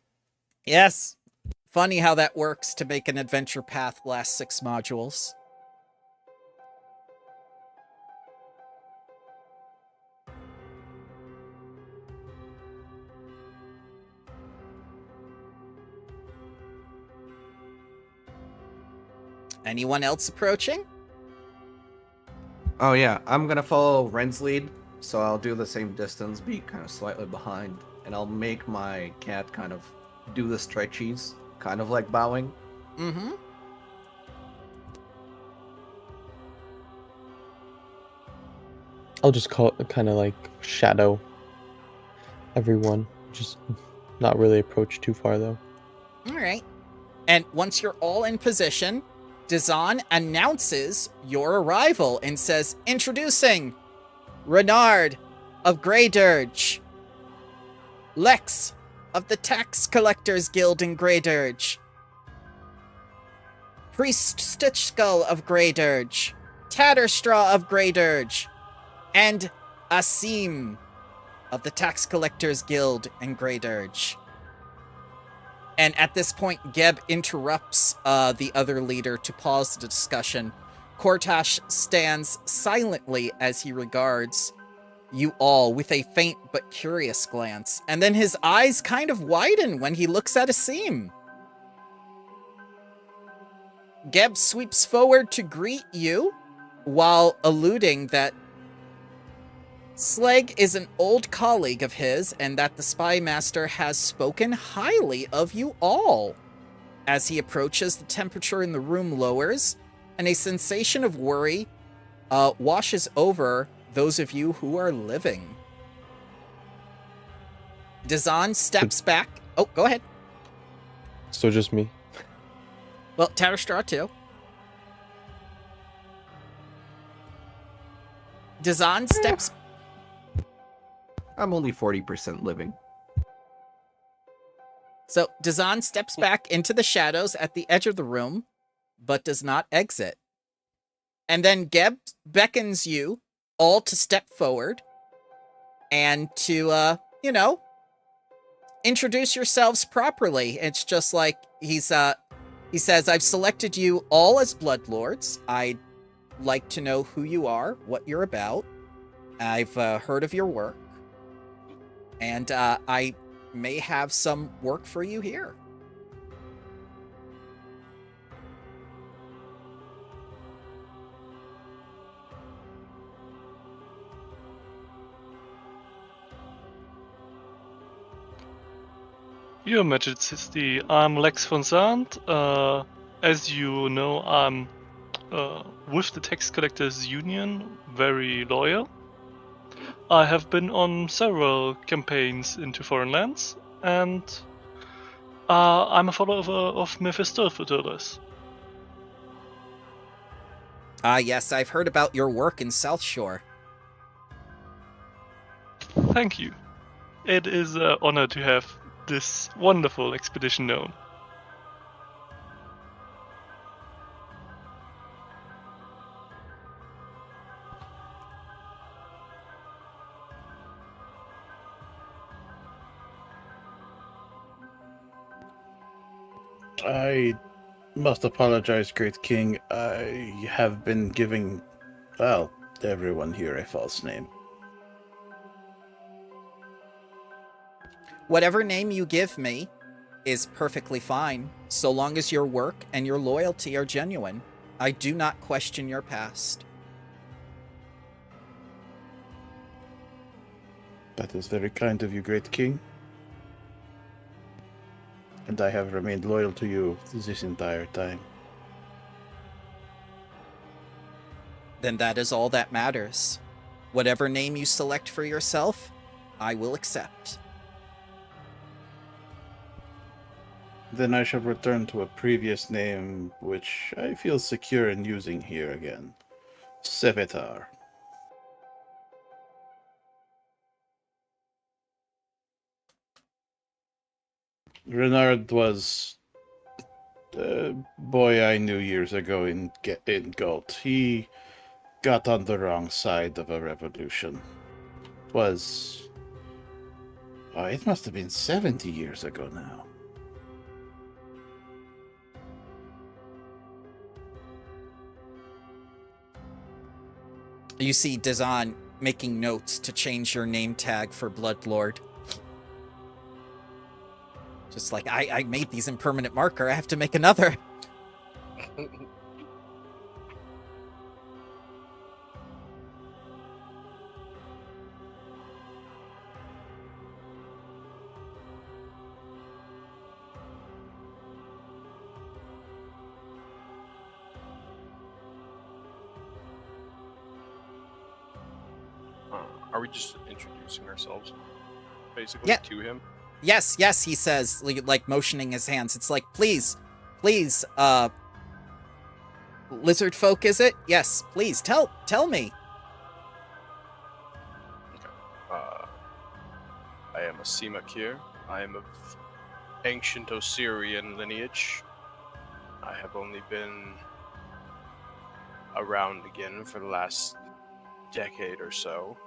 Yes. Funny how that works to make an adventure path last 6 modules. Anyone else approaching? Oh yeah, I'm gonna follow Ren's lead, so I'll do the same distance, be kind of slightly behind, and I'll make my cat kind of do the stretchies, kind of like bowing. Mm-hmm. I'll just call it kind of like shadow everyone. Just not really approach too far though. All right. And once you're all in position, Dazan announces your arrival and says, introducing Renard of Grey Dirge, Lex of the Tax Collectors Guild in Grey Dirge, Priest Stitchskull of Grey Dirge, Tatterstraw of Grey Dirge, and Asim of the Tax Collectors Guild in Grey Dirge. And at this point, Geb interrupts the other leader to pause the discussion. Kortash stands silently as he regards you all with a faint but curious glance, and then his eyes kind of widen when he looks at Asim. Geb sweeps forward to greet you, while alluding that Slag is an old colleague of his, and that the Spy Master has spoken highly of you all. As he approaches, the temperature in the room lowers, and a sensation of worry washes over those of you who are living. Dazan steps back. Oh, go ahead. So just me. Well, Tatterstraw too. Dazan steps... I'm only 40% living. So, Dazan steps back into the shadows at the edge of the room, but does not exit. And then Geb beckons you all to step forward and to, introduce yourselves properly. It's just like he says, I've selected you all as Bloodlords. I'd like to know who you are, what you're about. I've heard of your work. And I may have some work for you here. Your Majesty, I'm Lex von Zandt. As you know, I'm with the Tax Collectors Union, very loyal. I have been on several campaigns into foreign lands, and I'm a follower of Mephistopheles. Yes, I've heard about your work in South Shore. Thank you. It is an honor to have this wonderful expedition known. I must apologize, Great King. I have been giving, well, everyone here a false name. Whatever name you give me is perfectly fine, so long as your work and your loyalty are genuine. I do not question your past. That is very kind of you, Great King. And I have remained loyal to you this entire time. Then that is all that matters. Whatever name you select for yourself, I will accept. Then I shall return to a previous name, which I feel secure in using here again. Sevetar. Renard was a boy I knew years ago in Galt. He got on the wrong side of a revolution. It was... it must have been 70 years ago now. You see Dazan making notes to change your name tag for Bloodlord. Just like, I made these in permanent marker, I have to make another. Are we just introducing ourselves, basically, Yeah. to him? Yes, he says, like motioning his hands. It's like, please, lizard folk, is it? Yes, please, tell me. Okay. I am a Makio. I am of ancient Osirian lineage. I have only been around again for the last decade or so.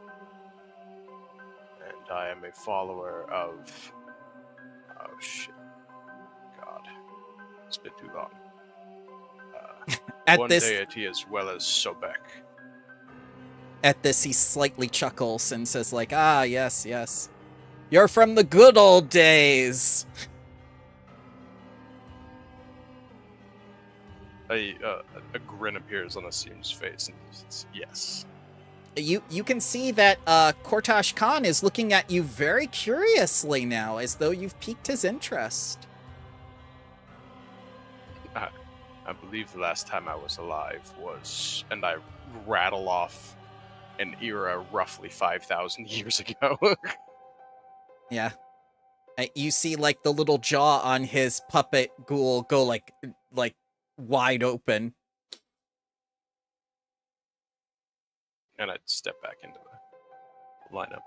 And I am a follower of... Oh, shit. God. It's been too long. At one this, deity as well as Sobek. At this, he slightly chuckles and says, like, "Ah, yes, yes. You're from the good old days." A grin appears on Asim's face, and he says, yes. You can see that Kortash Khan is looking at you very curiously now, as though you've piqued his interest. I believe the last time I was alive was, and I rattle off an era roughly 5,000 years ago. Yeah. You see, like, the little jaw on his puppet ghoul go, like wide open. And I'd step back into the lineup.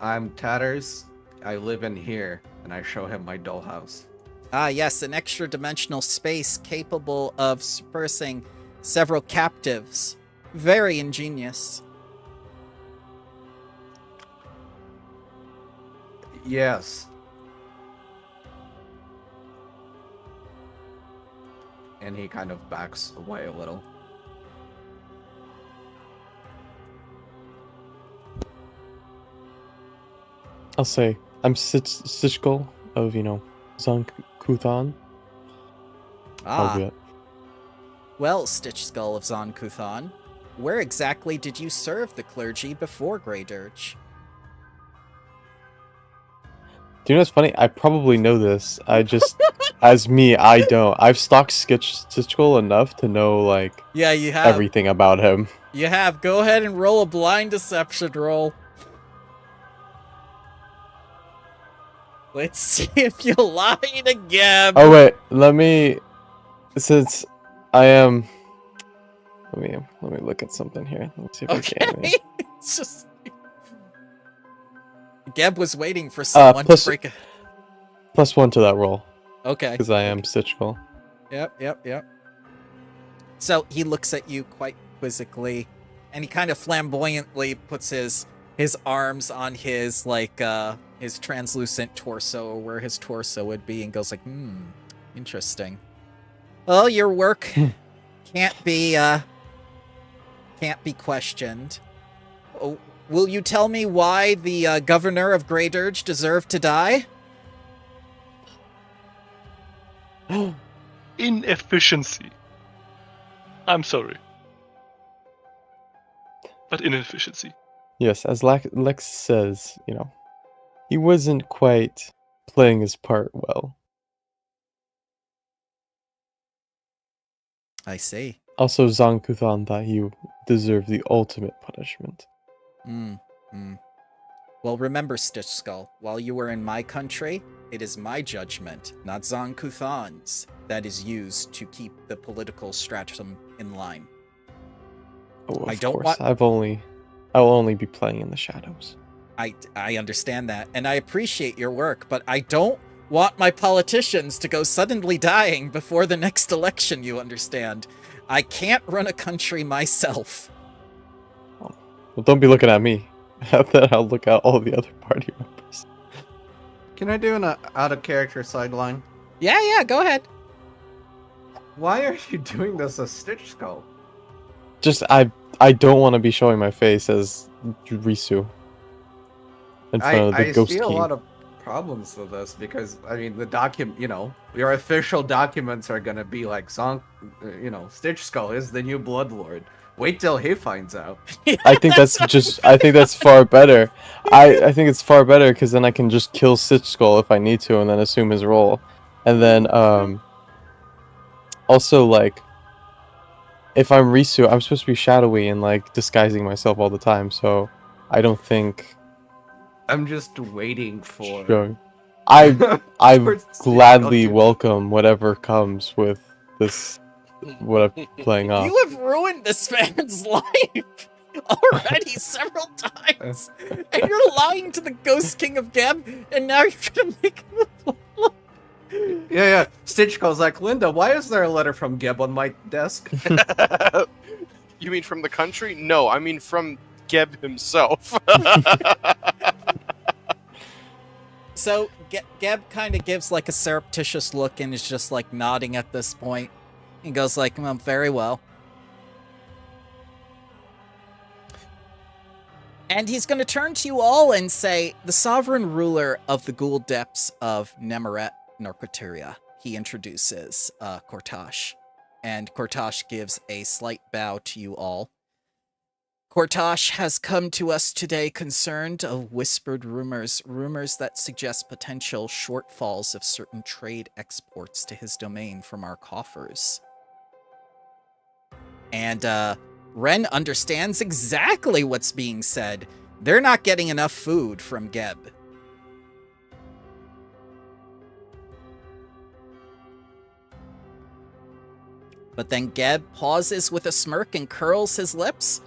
I'm Tatters. I live in here, and I show him my dollhouse. Ah, yes, an extra-dimensional space capable of dispersing several captives. Very ingenious. Yes. And he kind of backs away a little. I'll say I'm Sitchkul of, Zon Kuthan. I'll do it. Well, Stitch Skull of Zon Kuthan, where exactly did you serve the clergy before Grey Dirge? Do you know what's funny? I probably know this. I just, as me, I don't. I've stalked Sitchkul enough to know, like, Yeah, you have. everything about him. You have. Go ahead and roll a blind deception roll. Let's see if you lie to Geb. Oh wait, let me. Since I am, let me look at something here. Let's see if I can. Okay. It's just. Geb was waiting for someone to break a. +1 to that roll. Okay. Because I am Sitchkul. Yep. So he looks at you quite quizzically, and he kind of flamboyantly puts his arms on his his translucent torso, where his torso would be, and goes like, interesting. Well, your work can't be questioned. Oh, will you tell me why the governor of Grey Dirge deserved to die? Inefficiency. I'm sorry. But inefficiency. Yes, as Lex says, he wasn't quite playing his part well. I see. Also, Zon Kuthan thought he deserved the ultimate punishment. Well, remember, Stitch Skull, while you were in my country, it is my judgment, not Zon Kuthan's, that is used to keep the political stratum in line. Oh, of I don't course. want- I'll only be playing in the shadows. I understand that, and I appreciate your work, but I don't want my politicians to go suddenly dying before the next election, you understand? I can't run a country myself. Well, don't be looking at me. Then I'll look at all the other party members. Can I do an out-of-character sideline? Yeah, go ahead. Why are you doing this as Stitch Skull? Just, I don't want to be showing my face as Risu. In front of the I Ghost see King. a lot of problems with this because, the document, your official documents are gonna be like, Stitch Skull is the new Bloodlord. Wait till he finds out. I think I think that's far better. I think it's far better because then I can just kill Stitch Skull if I need to and then assume his role. And then, also, like, if I'm Risu, I'm supposed to be shadowy and, like, disguising myself all the time, so I don't think... I'm just waiting for... Sure. I for Stitch gladly Skull to- welcome whatever comes with this, what I'm playing off. You have ruined this man's life already several times, and you're lying to the Ghost King of Geb, and now you're gonna make him a Yeah. Stitch Skull's like, Linda, why is there a letter from Geb on my desk? You mean from the country? No, I mean from Geb himself. So Geb kind of gives like a surreptitious look and is just like nodding at this point. He goes like, well, very well. And he's going to turn to you all and say, the sovereign ruler of the ghoul depths of Nemeret, Norcoteria. He introduces Kortash. And Kortash gives a slight bow to you all. Kortash has come to us today concerned of whispered rumors that suggest potential shortfalls of certain trade exports to his domain from our coffers. And Ren understands exactly what's being said. They're not getting enough food from Geb. But then Geb pauses with a smirk and curls his lips.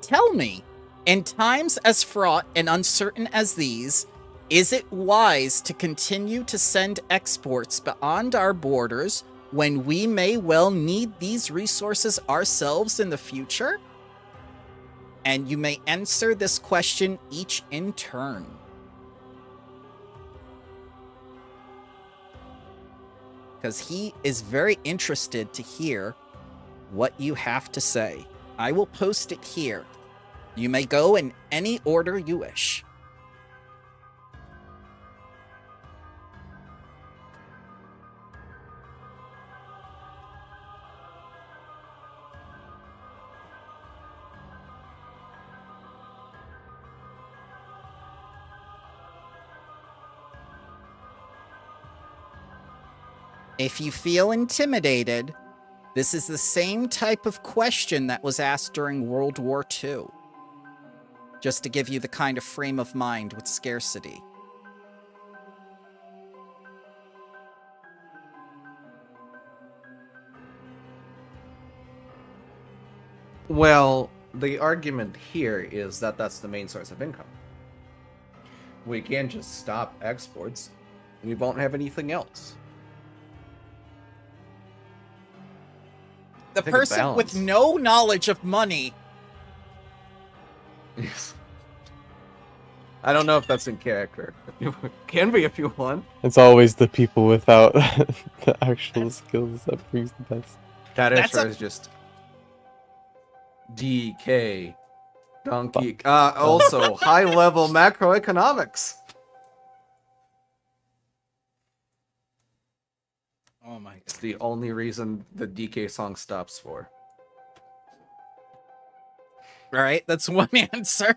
Tell me, in times as fraught and uncertain as these, is it wise to continue to send exports beyond our borders when we may well need these resources ourselves in the future? And you may answer this question each in turn. Because he is very interested to hear what you have to say. I will post it here. You may go in any order you wish. If you feel intimidated, this is the same type of question that was asked during World War II. Just to give you the kind of frame of mind with scarcity. Well, the argument here is that that's the main source of income. We can't just stop exports. We won't have anything else. The I think a person with balance. no knowledge of money. Yes. I don't know if that's in character. Can be if you want. It's always the people without the actual skills that brings the best. That That's answer a- is just DK. Donkey. Also, high level macroeconomics. Oh my It's the only reason the DK song stops for. Alright, that's one answer.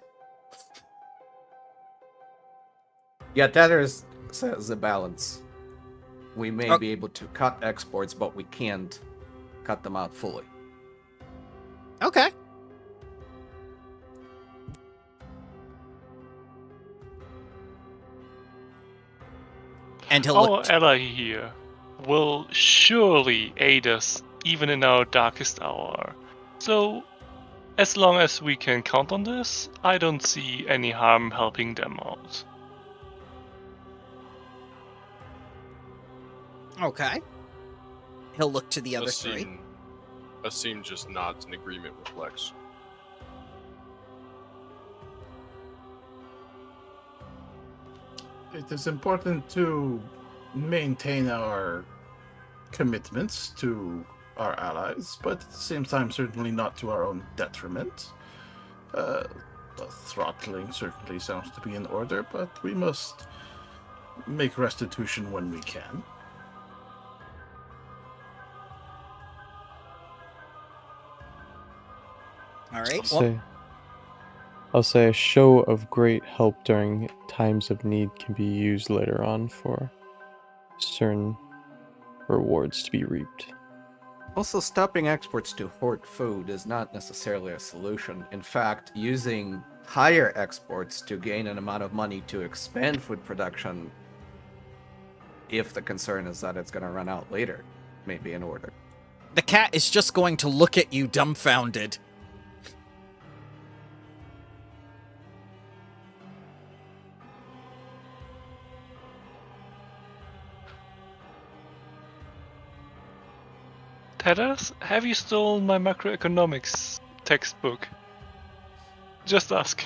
Yeah, Tethers says a balance. We may Oh. be able to cut exports, but we can't cut them out fully. Okay. And he'll Our look. ally here will surely aid us even in our darkest hour. So, as long as we can count on this, I don't see any harm helping them out. Okay. He'll look to the other three. Asim just nods in agreement with Lex. It is important to maintain our commitments to our allies, but at the same time, certainly not to our own detriment. The throttling certainly sounds to be in order, but we must make restitution when we can. Alright. I'll say a show of great help during times of need can be used later on for certain rewards to be reaped. Also, stopping exports to hoard food is not necessarily a solution. In fact, using higher exports to gain an amount of money to expand food production, if the concern is that it's going to run out later, may be in order. The cat is just going to look at you dumbfounded. Tethers, have you stolen my macroeconomics textbook? Just ask.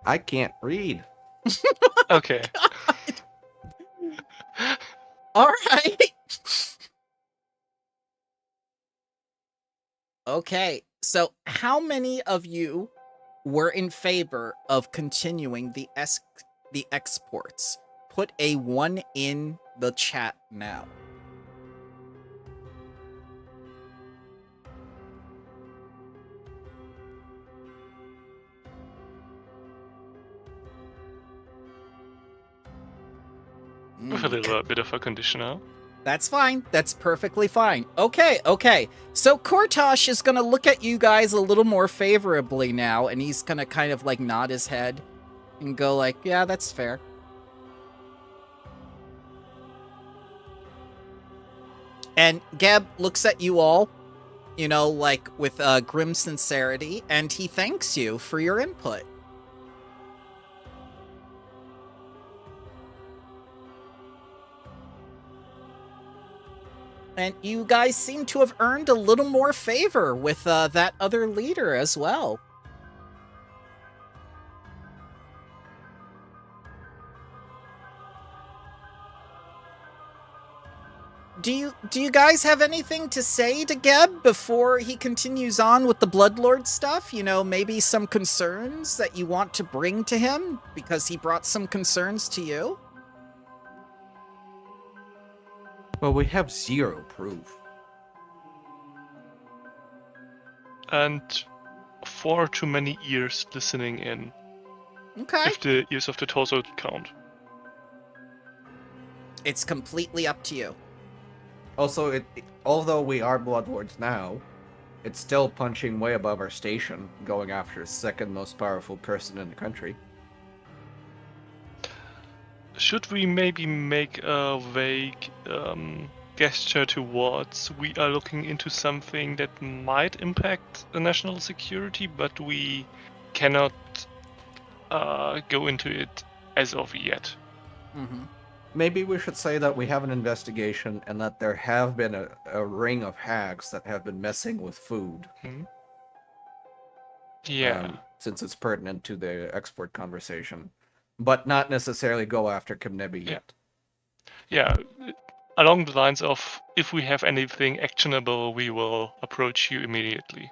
I can't read. Okay. All right. Okay, so how many of you were in favor of continuing the exports? Put a 1 in the chat now. With a little bit of a conditioner. That's fine. That's perfectly fine. Okay. So Kortosh is gonna look at you guys a little more favorably now, and he's gonna kind of like nod his head and go like, yeah, that's fair. And Geb looks at you all, you know, like with grim sincerity, and he thanks you for your input. And you guys seem to have earned a little more favor with that other leader as well. Do you guys have anything to say to Geb before he continues on with the Bloodlord stuff? You know, maybe some concerns that you want to bring to him because he brought some concerns to you? Well, we have zero proof. And far too many ears listening in. Okay. If the ears of the torso count. It's completely up to you. Also, although we are Bloodlords now, it's still punching way above our station, going after the second most powerful person in the country. Should we maybe make a vague gesture towards we are looking into something that might impact the national security, but we cannot go into it as of yet? Mm-hmm. Maybe we should say that we have an investigation and that there have been a ring of hags that have been messing with food. Yeah. Since it's pertinent to the export conversation. But not necessarily go after Kimnebi yet. Yeah. Along the lines of, if we have anything actionable, we will approach you immediately.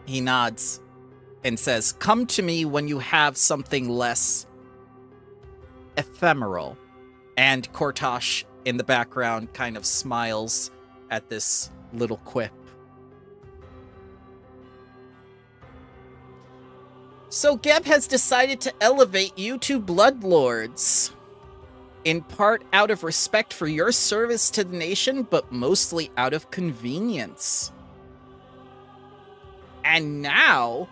He nods and says, "Come to me when you have something less ephemeral." And Kortosh in the background kind of smiles at this little quip. So Geb has decided to elevate you to Bloodlords. In part out of respect for your service to the nation, but mostly out of convenience. And now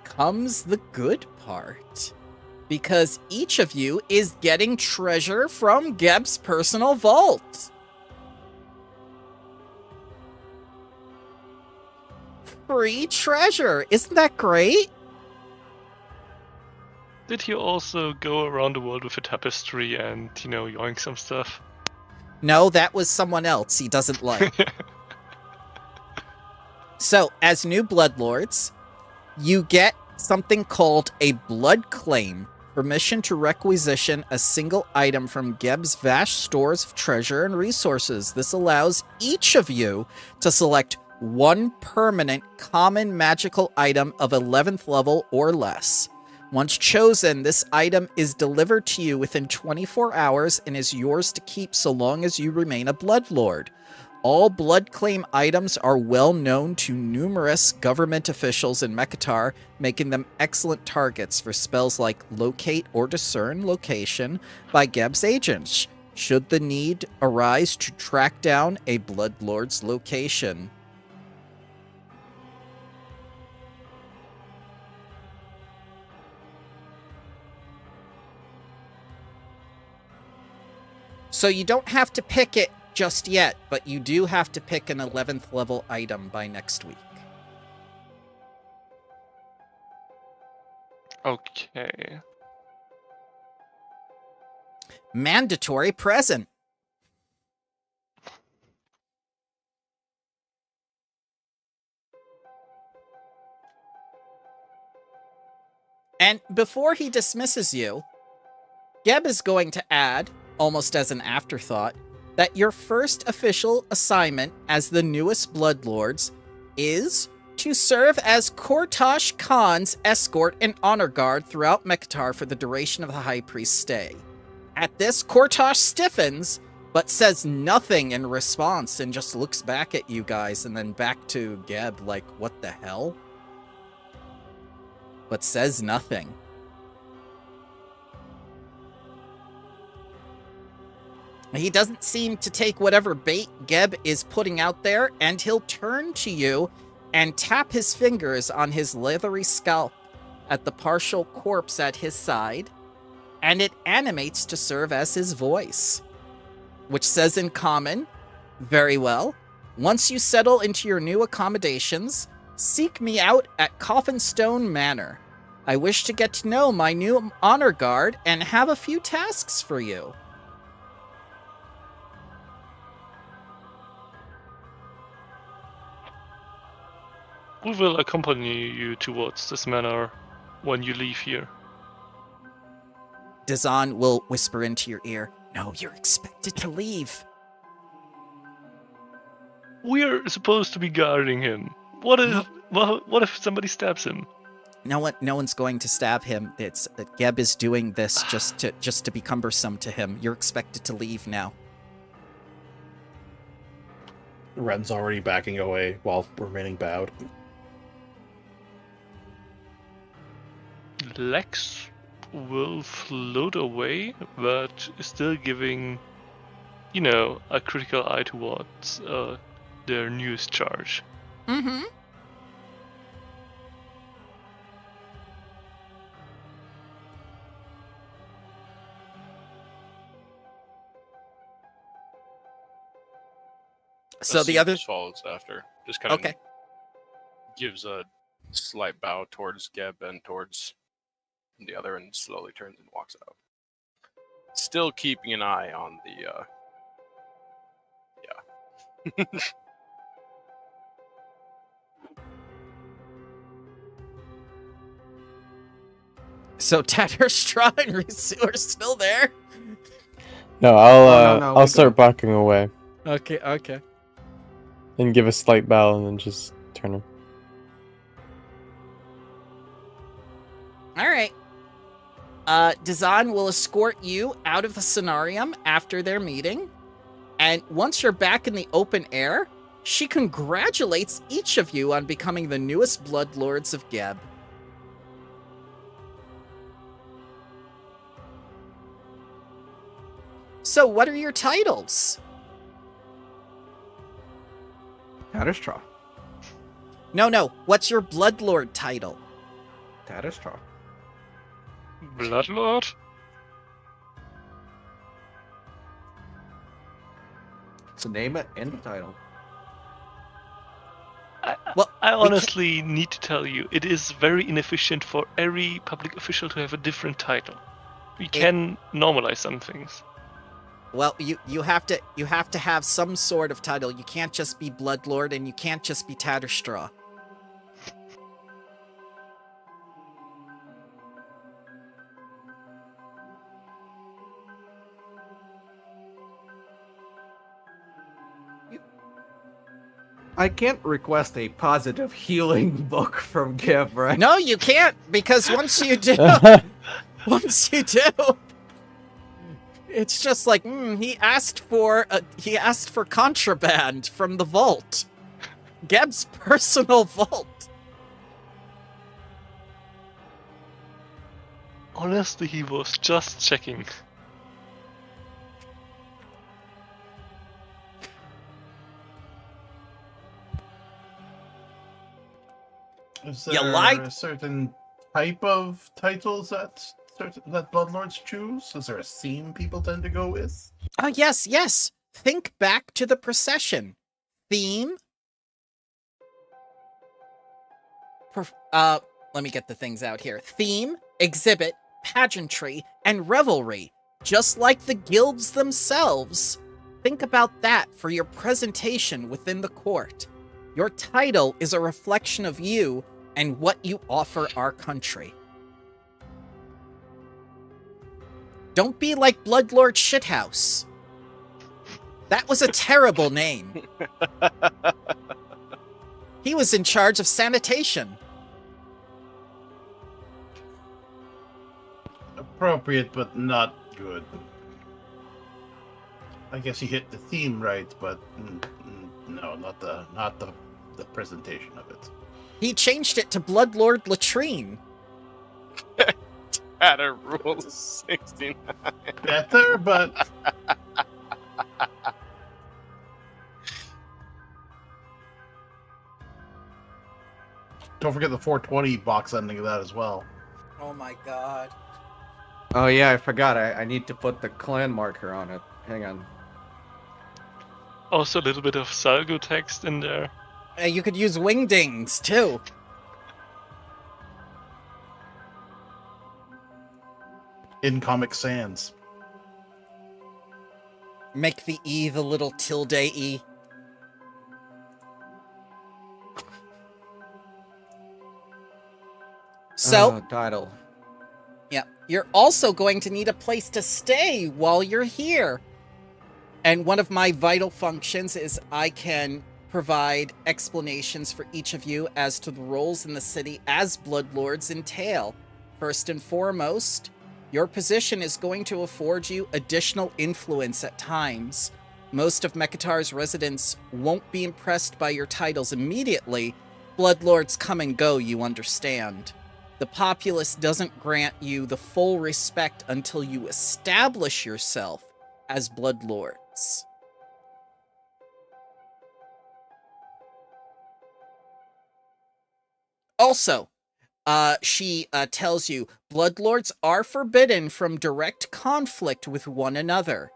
comes the good part. Because each of you is getting treasure from Geb's personal vault. Free treasure. Isn't that great? Did he also go around the world with a tapestry and, yoink some stuff? No, that was someone else he doesn't like. So, as new Bloodlords, you get something called a blood claim. Permission to requisition a single item from Geb's vast stores of treasure and resources. This allows each of you to select one permanent common magical item of 11th level or less. Once chosen, this item is delivered to you within 24 hours and is yours to keep so long as you remain a Bloodlord. All blood claim items are well known to numerous government officials in Mekatar, making them excellent targets for spells like Locate or Discern Location by Geb's agents, should the need arise to track down a Bloodlord's location. So you don't have to pick it just yet, but you do have to pick an 11th level item by next week. Okay. Mandatory present. And before he dismisses you, Geb is going to add, almost as an afterthought, that your first official assignment as the newest Bloodlords is to serve as Kortosh Khan's escort and honor guard throughout Mektar for the duration of the High Priest's stay. At this, Kortosh stiffens, but says nothing in response and just looks back at you guys and then back to Geb like, what the hell? But says nothing. He doesn't seem to take whatever bait Geb is putting out there, and he'll turn to you and tap his fingers on his leathery scalp at the partial corpse at his side, and it animates to serve as his voice, which says in common, "Very well. Once you settle into your new accommodations, seek me out at Coffinstone Manor. I wish to get to know my new honor guard and have a few tasks for you." We will accompany you towards this manor when you leave here. Dazan will whisper into your ear, "No, you're expected to leave." We're supposed to be guarding him. What if somebody stabs him? No one's going to stab him. It's Geb is doing this just to be cumbersome to him. You're expected to leave now. Ren's already backing away while remaining bowed. Lex will float away, but still giving, a critical eye towards their newest charge. Mm-hmm. So the other... just follows after. Just kind of Okay. gives a slight bow towards Geb and towards the other, and slowly turns and walks out. Still keeping an eye on the. Yeah. So Tatterstraw and Risu are still there? No, no, I'll start backing away Okay. and give a slight bow and then just turn him. Alright. Dazan will escort you out of the scenarium after their meeting. And once you're back in the open air, she congratulates each of you on becoming the newest Bloodlords of Geb. So, what are your titles? Tatterstraw. No. What's your Bloodlord title? Tatterstraw. Bloodlord? So name it and the title. Well, I honestly need to tell you, it is very inefficient for every public official to have a different title. We can normalize some things. Well, you have to have some sort of title. You can't just be Bloodlord, and you can't just be Tatterstraw. I can't request a positive healing book from Geb, right? No, you can't, because once you do, it's just like he asked for contraband from the vault, Geb's personal vault. Honestly, he was just checking. Is You there lied. a certain type of titles that Bloodlords choose? Is there a theme people tend to go with? Yes. Think back to the procession. Theme. Let me get the things out here. Theme, exhibit, pageantry, and revelry. Just like the guilds themselves. Think about that for your presentation within the court. Your title is a reflection of you and what you offer our country. Don't be like Bloodlord Shithouse. That was a terrible name. He was in charge of sanitation. Appropriate, but not good. I guess he hit the theme right, but no, not the presentation of it. He changed it to Bloodlord Latrine. Tatter rules 69. Better, but don't forget the 420 box ending of that as well. Oh my god. Oh yeah, I forgot. I need to put the clan marker on it. Hang on. Also, a little bit of Salgo text in there. You could use wingdings, too. In Comic Sans. Make the E the little tilde E. So, title. yeah, you're also going to need a place to stay while you're here. And one of my vital functions is I can provide explanations for each of you as to the roles in the city as Bloodlords entail. First and foremost, your position is going to afford you additional influence at times. Most of Mekatar's residents won't be impressed by your titles immediately. Bloodlords come and go, you understand. The populace doesn't grant you the full respect until you establish yourself as Bloodlords. Also, she tells you, Bloodlords are forbidden from direct conflict with one another.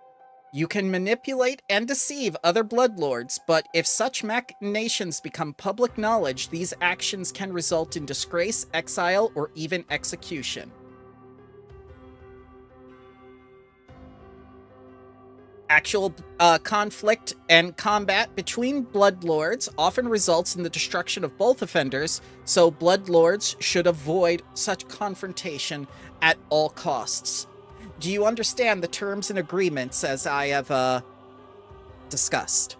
You can manipulate and deceive other Bloodlords, but if such machinations become public knowledge, these actions can result in disgrace, exile, or even execution. Actual conflict and combat between Bloodlords often results in the destruction of both offenders, so Bloodlords should avoid such confrontation at all costs. Do you understand the terms and agreements as I have discussed?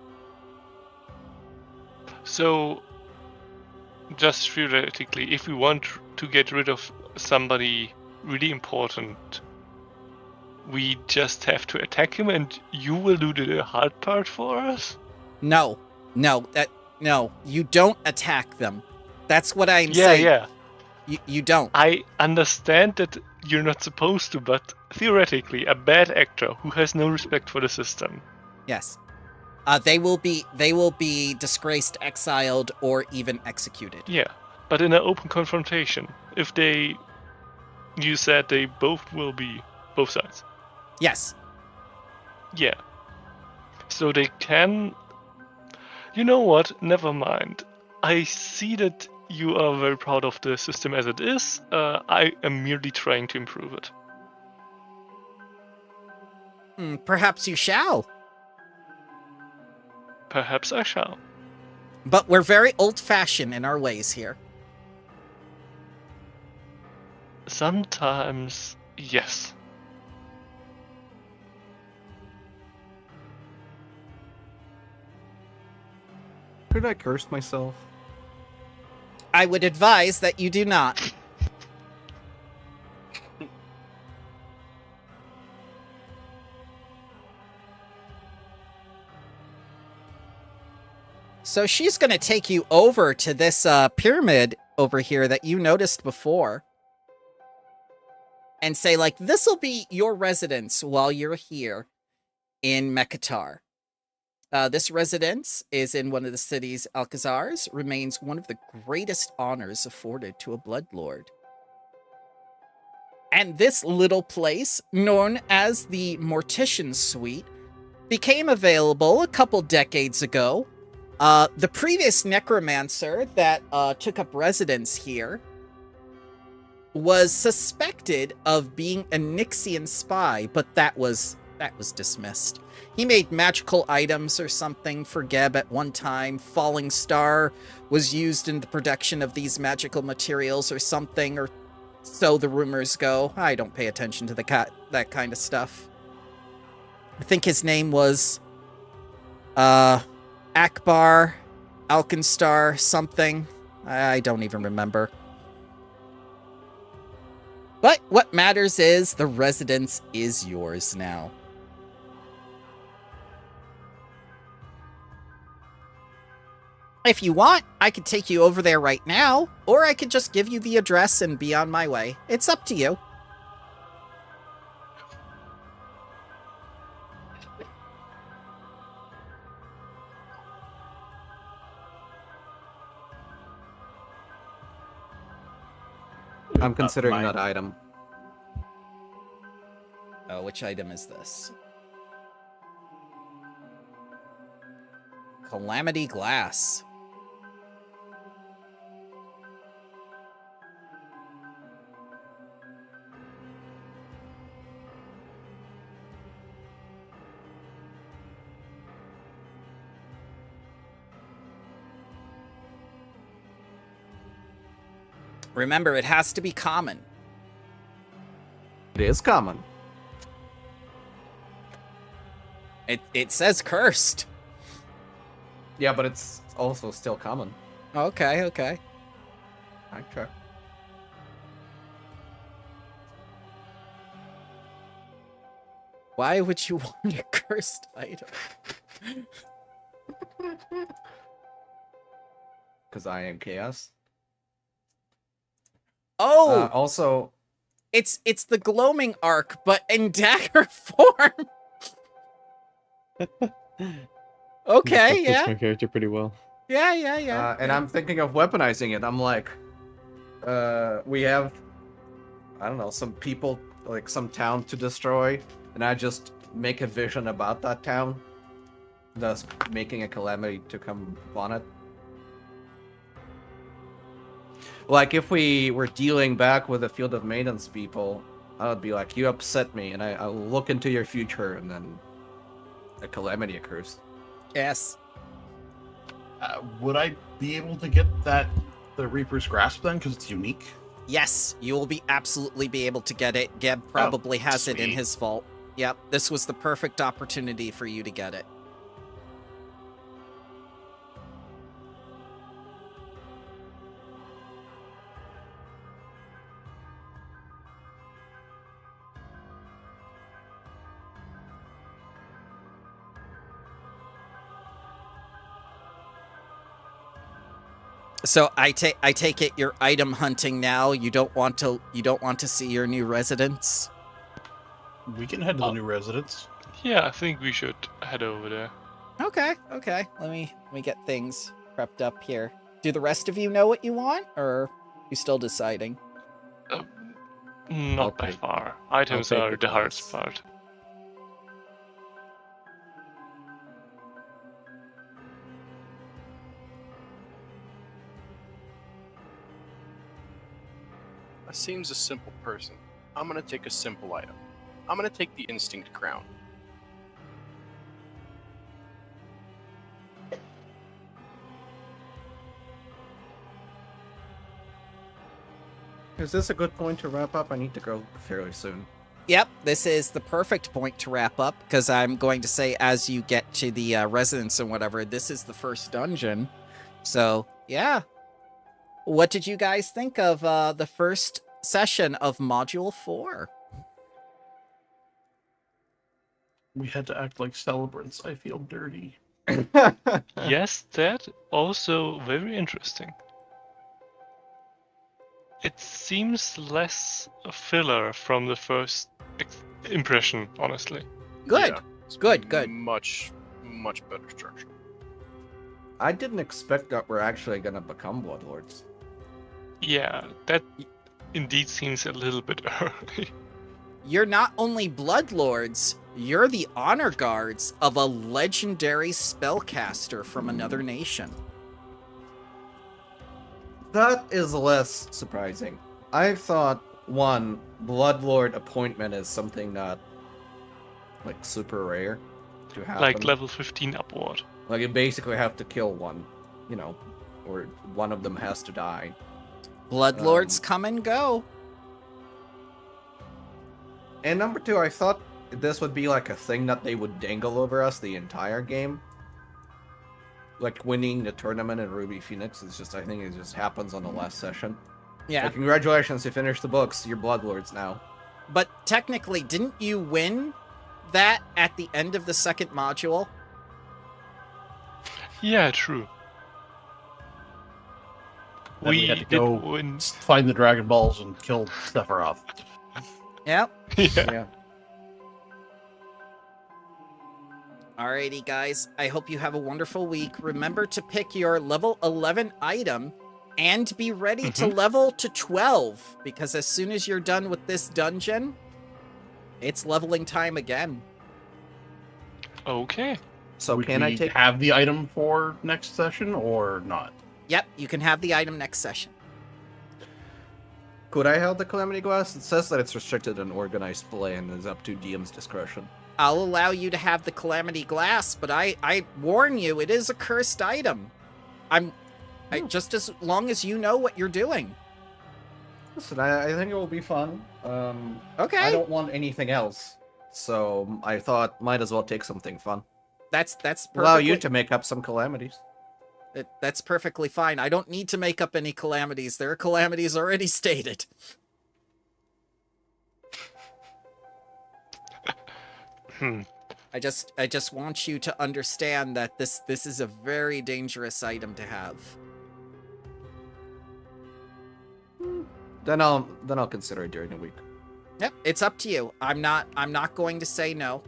So, just theoretically, if we want to get rid of somebody really important, we just have to attack him and you will do the hard part for us? No, you don't attack them. That's what I'm saying. Yeah. You don't. I understand that you're not supposed to, but theoretically, a bad actor who has no respect for the system. Yes. They will be disgraced, exiled, or even executed. Yeah, but in an open confrontation, you said they both will be, both sides. Yes. Yeah. So they can... You know what? Never mind. I see that you are very proud of the system as it is. I am merely trying to improve it. Perhaps you shall. Perhaps I shall. But we're very old-fashioned in our ways here. Sometimes, yes. Could I curse myself? I would advise that you do not. So she's going to take you over to this pyramid over here that you noticed before. And say, like, this will be your residence while you're here in Mekatar. This residence is in one of the city's Alcazars, remains one of the greatest honors afforded to a Bloodlord. And this little place, known as the Mortician's Suite, became available a couple decades ago. The previous necromancer that took up residence here was suspected of being a Nixian spy, but that was dismissed. He made magical items or something for Geb at one time. Falling Star was used in the production of these magical materials or something, or So the rumors go. I don't pay attention to that kind of stuff. I think his name was Akbar Alkenstar something. I don't even remember. But what matters is the residence is yours now. If you want, I could take you over there right now, or I could just give you the address and be on my way. It's up to you. I'm considering mine. that item. Oh, which item is this? Calamity Glass. Remember, it has to be common. It is common. It says cursed. Yeah, but it's also still common. Okay. Okay. Why would you want a cursed item? Because I am chaos. Oh, Also, it's the gloaming arc, but in dagger form. Okay, That fits yeah. my character pretty well. Yeah. and I'm thinking of weaponizing it. I'm like, we have, I don't know, some people, like some town to destroy, and I just make a vision about that town, thus making a calamity to come upon it. Like, if we were dealing back with the Field of Maidens people, I would be like, you upset me, and I'll look into your future, and then a calamity occurs. Yes. Would I be able to get the Reaper's Grasp then? Because it's unique. Yes, you will absolutely be able to get it. Geb probably has it in sweet. his vault. Yep, this was the perfect opportunity for you to get it. So I take it you're item hunting now. You don't want to see your new residence. We can head to the new residence. Yeah, I think we should head over there. Okay. Let me get things prepped up here. Do the rest of you know what you want, or you still deciding? Not by take- far. Items take are the the hardest glass. part. Seems a simple person. I'm gonna take a simple item. I'm gonna take the Instinct Crown. Is this a good point to wrap up? I need to go fairly soon. Yep, this is the perfect point to wrap up, because I'm going to say as you get to the residence and whatever, this is the first dungeon. So, yeah. What did you guys think of the first session of Module 4? We had to act like celebrants. I feel dirty. Yes, that also very interesting. It seems less a filler from the first impression, honestly. Good. Yeah, it's Good. Much better structure. I didn't expect that we're actually gonna become Bloodlords. Yeah, that indeed seems a little bit early. You're not only Bloodlords, you're the honor guards of a legendary spellcaster from another nation. That is less surprising. I thought, one, Bloodlord appointment is something not, like, super rare to happen. Like level 15 upward. Like, you basically have to kill one, or one of them has to die. Bloodlords come and go. And number two, I thought this would be like a thing that they would dangle over us the entire game. Like winning the tournament in Ruby Phoenix. It's just, I think it just happens on the last session. Yeah. Like, congratulations, you finished the books. You're Bloodlords now. But technically, didn't you win that at the end of the second module? Yeah, true. Then we had to did go win. find the Dragon Balls and kill Sephiroth. Yep. Yeah. Yeah. Alrighty, guys. I hope you have a wonderful week. Remember to pick your level 11 item and be ready to level to 12, because as soon as you're done with this dungeon, it's leveling time again. Okay. So Would can I we take... have the item for next session or not? Yep, you can have the item next session. Could I have the Calamity Glass? It says that it's restricted in organized play and is up to DM's discretion. I'll allow you to have the Calamity Glass, but I warn you, it is a cursed item. Just as long as you know what you're doing. Listen, I think it will be fun. Okay. I don't want anything else, so I thought might as well take something fun. That's perfectly... Allow you to make up some calamities. That's perfectly fine. I don't need to make up any calamities. There are calamities already stated. I just want you to understand that this is a very dangerous item to have. Then I'll consider it during the week. Yep, it's up to you. I'm not going to say no.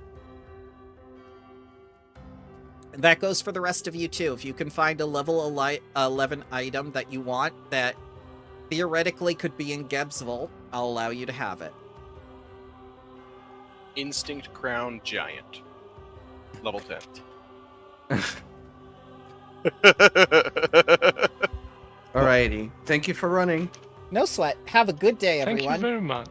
And that goes for the rest of you too. If you can find a level 11 item that you want that theoretically could be in Geb's vault, I'll allow you to have it. Instinct Crown Giant. Level 10. Alrighty. Thank you for running. No sweat. Have a good day, Thank everyone. you very much.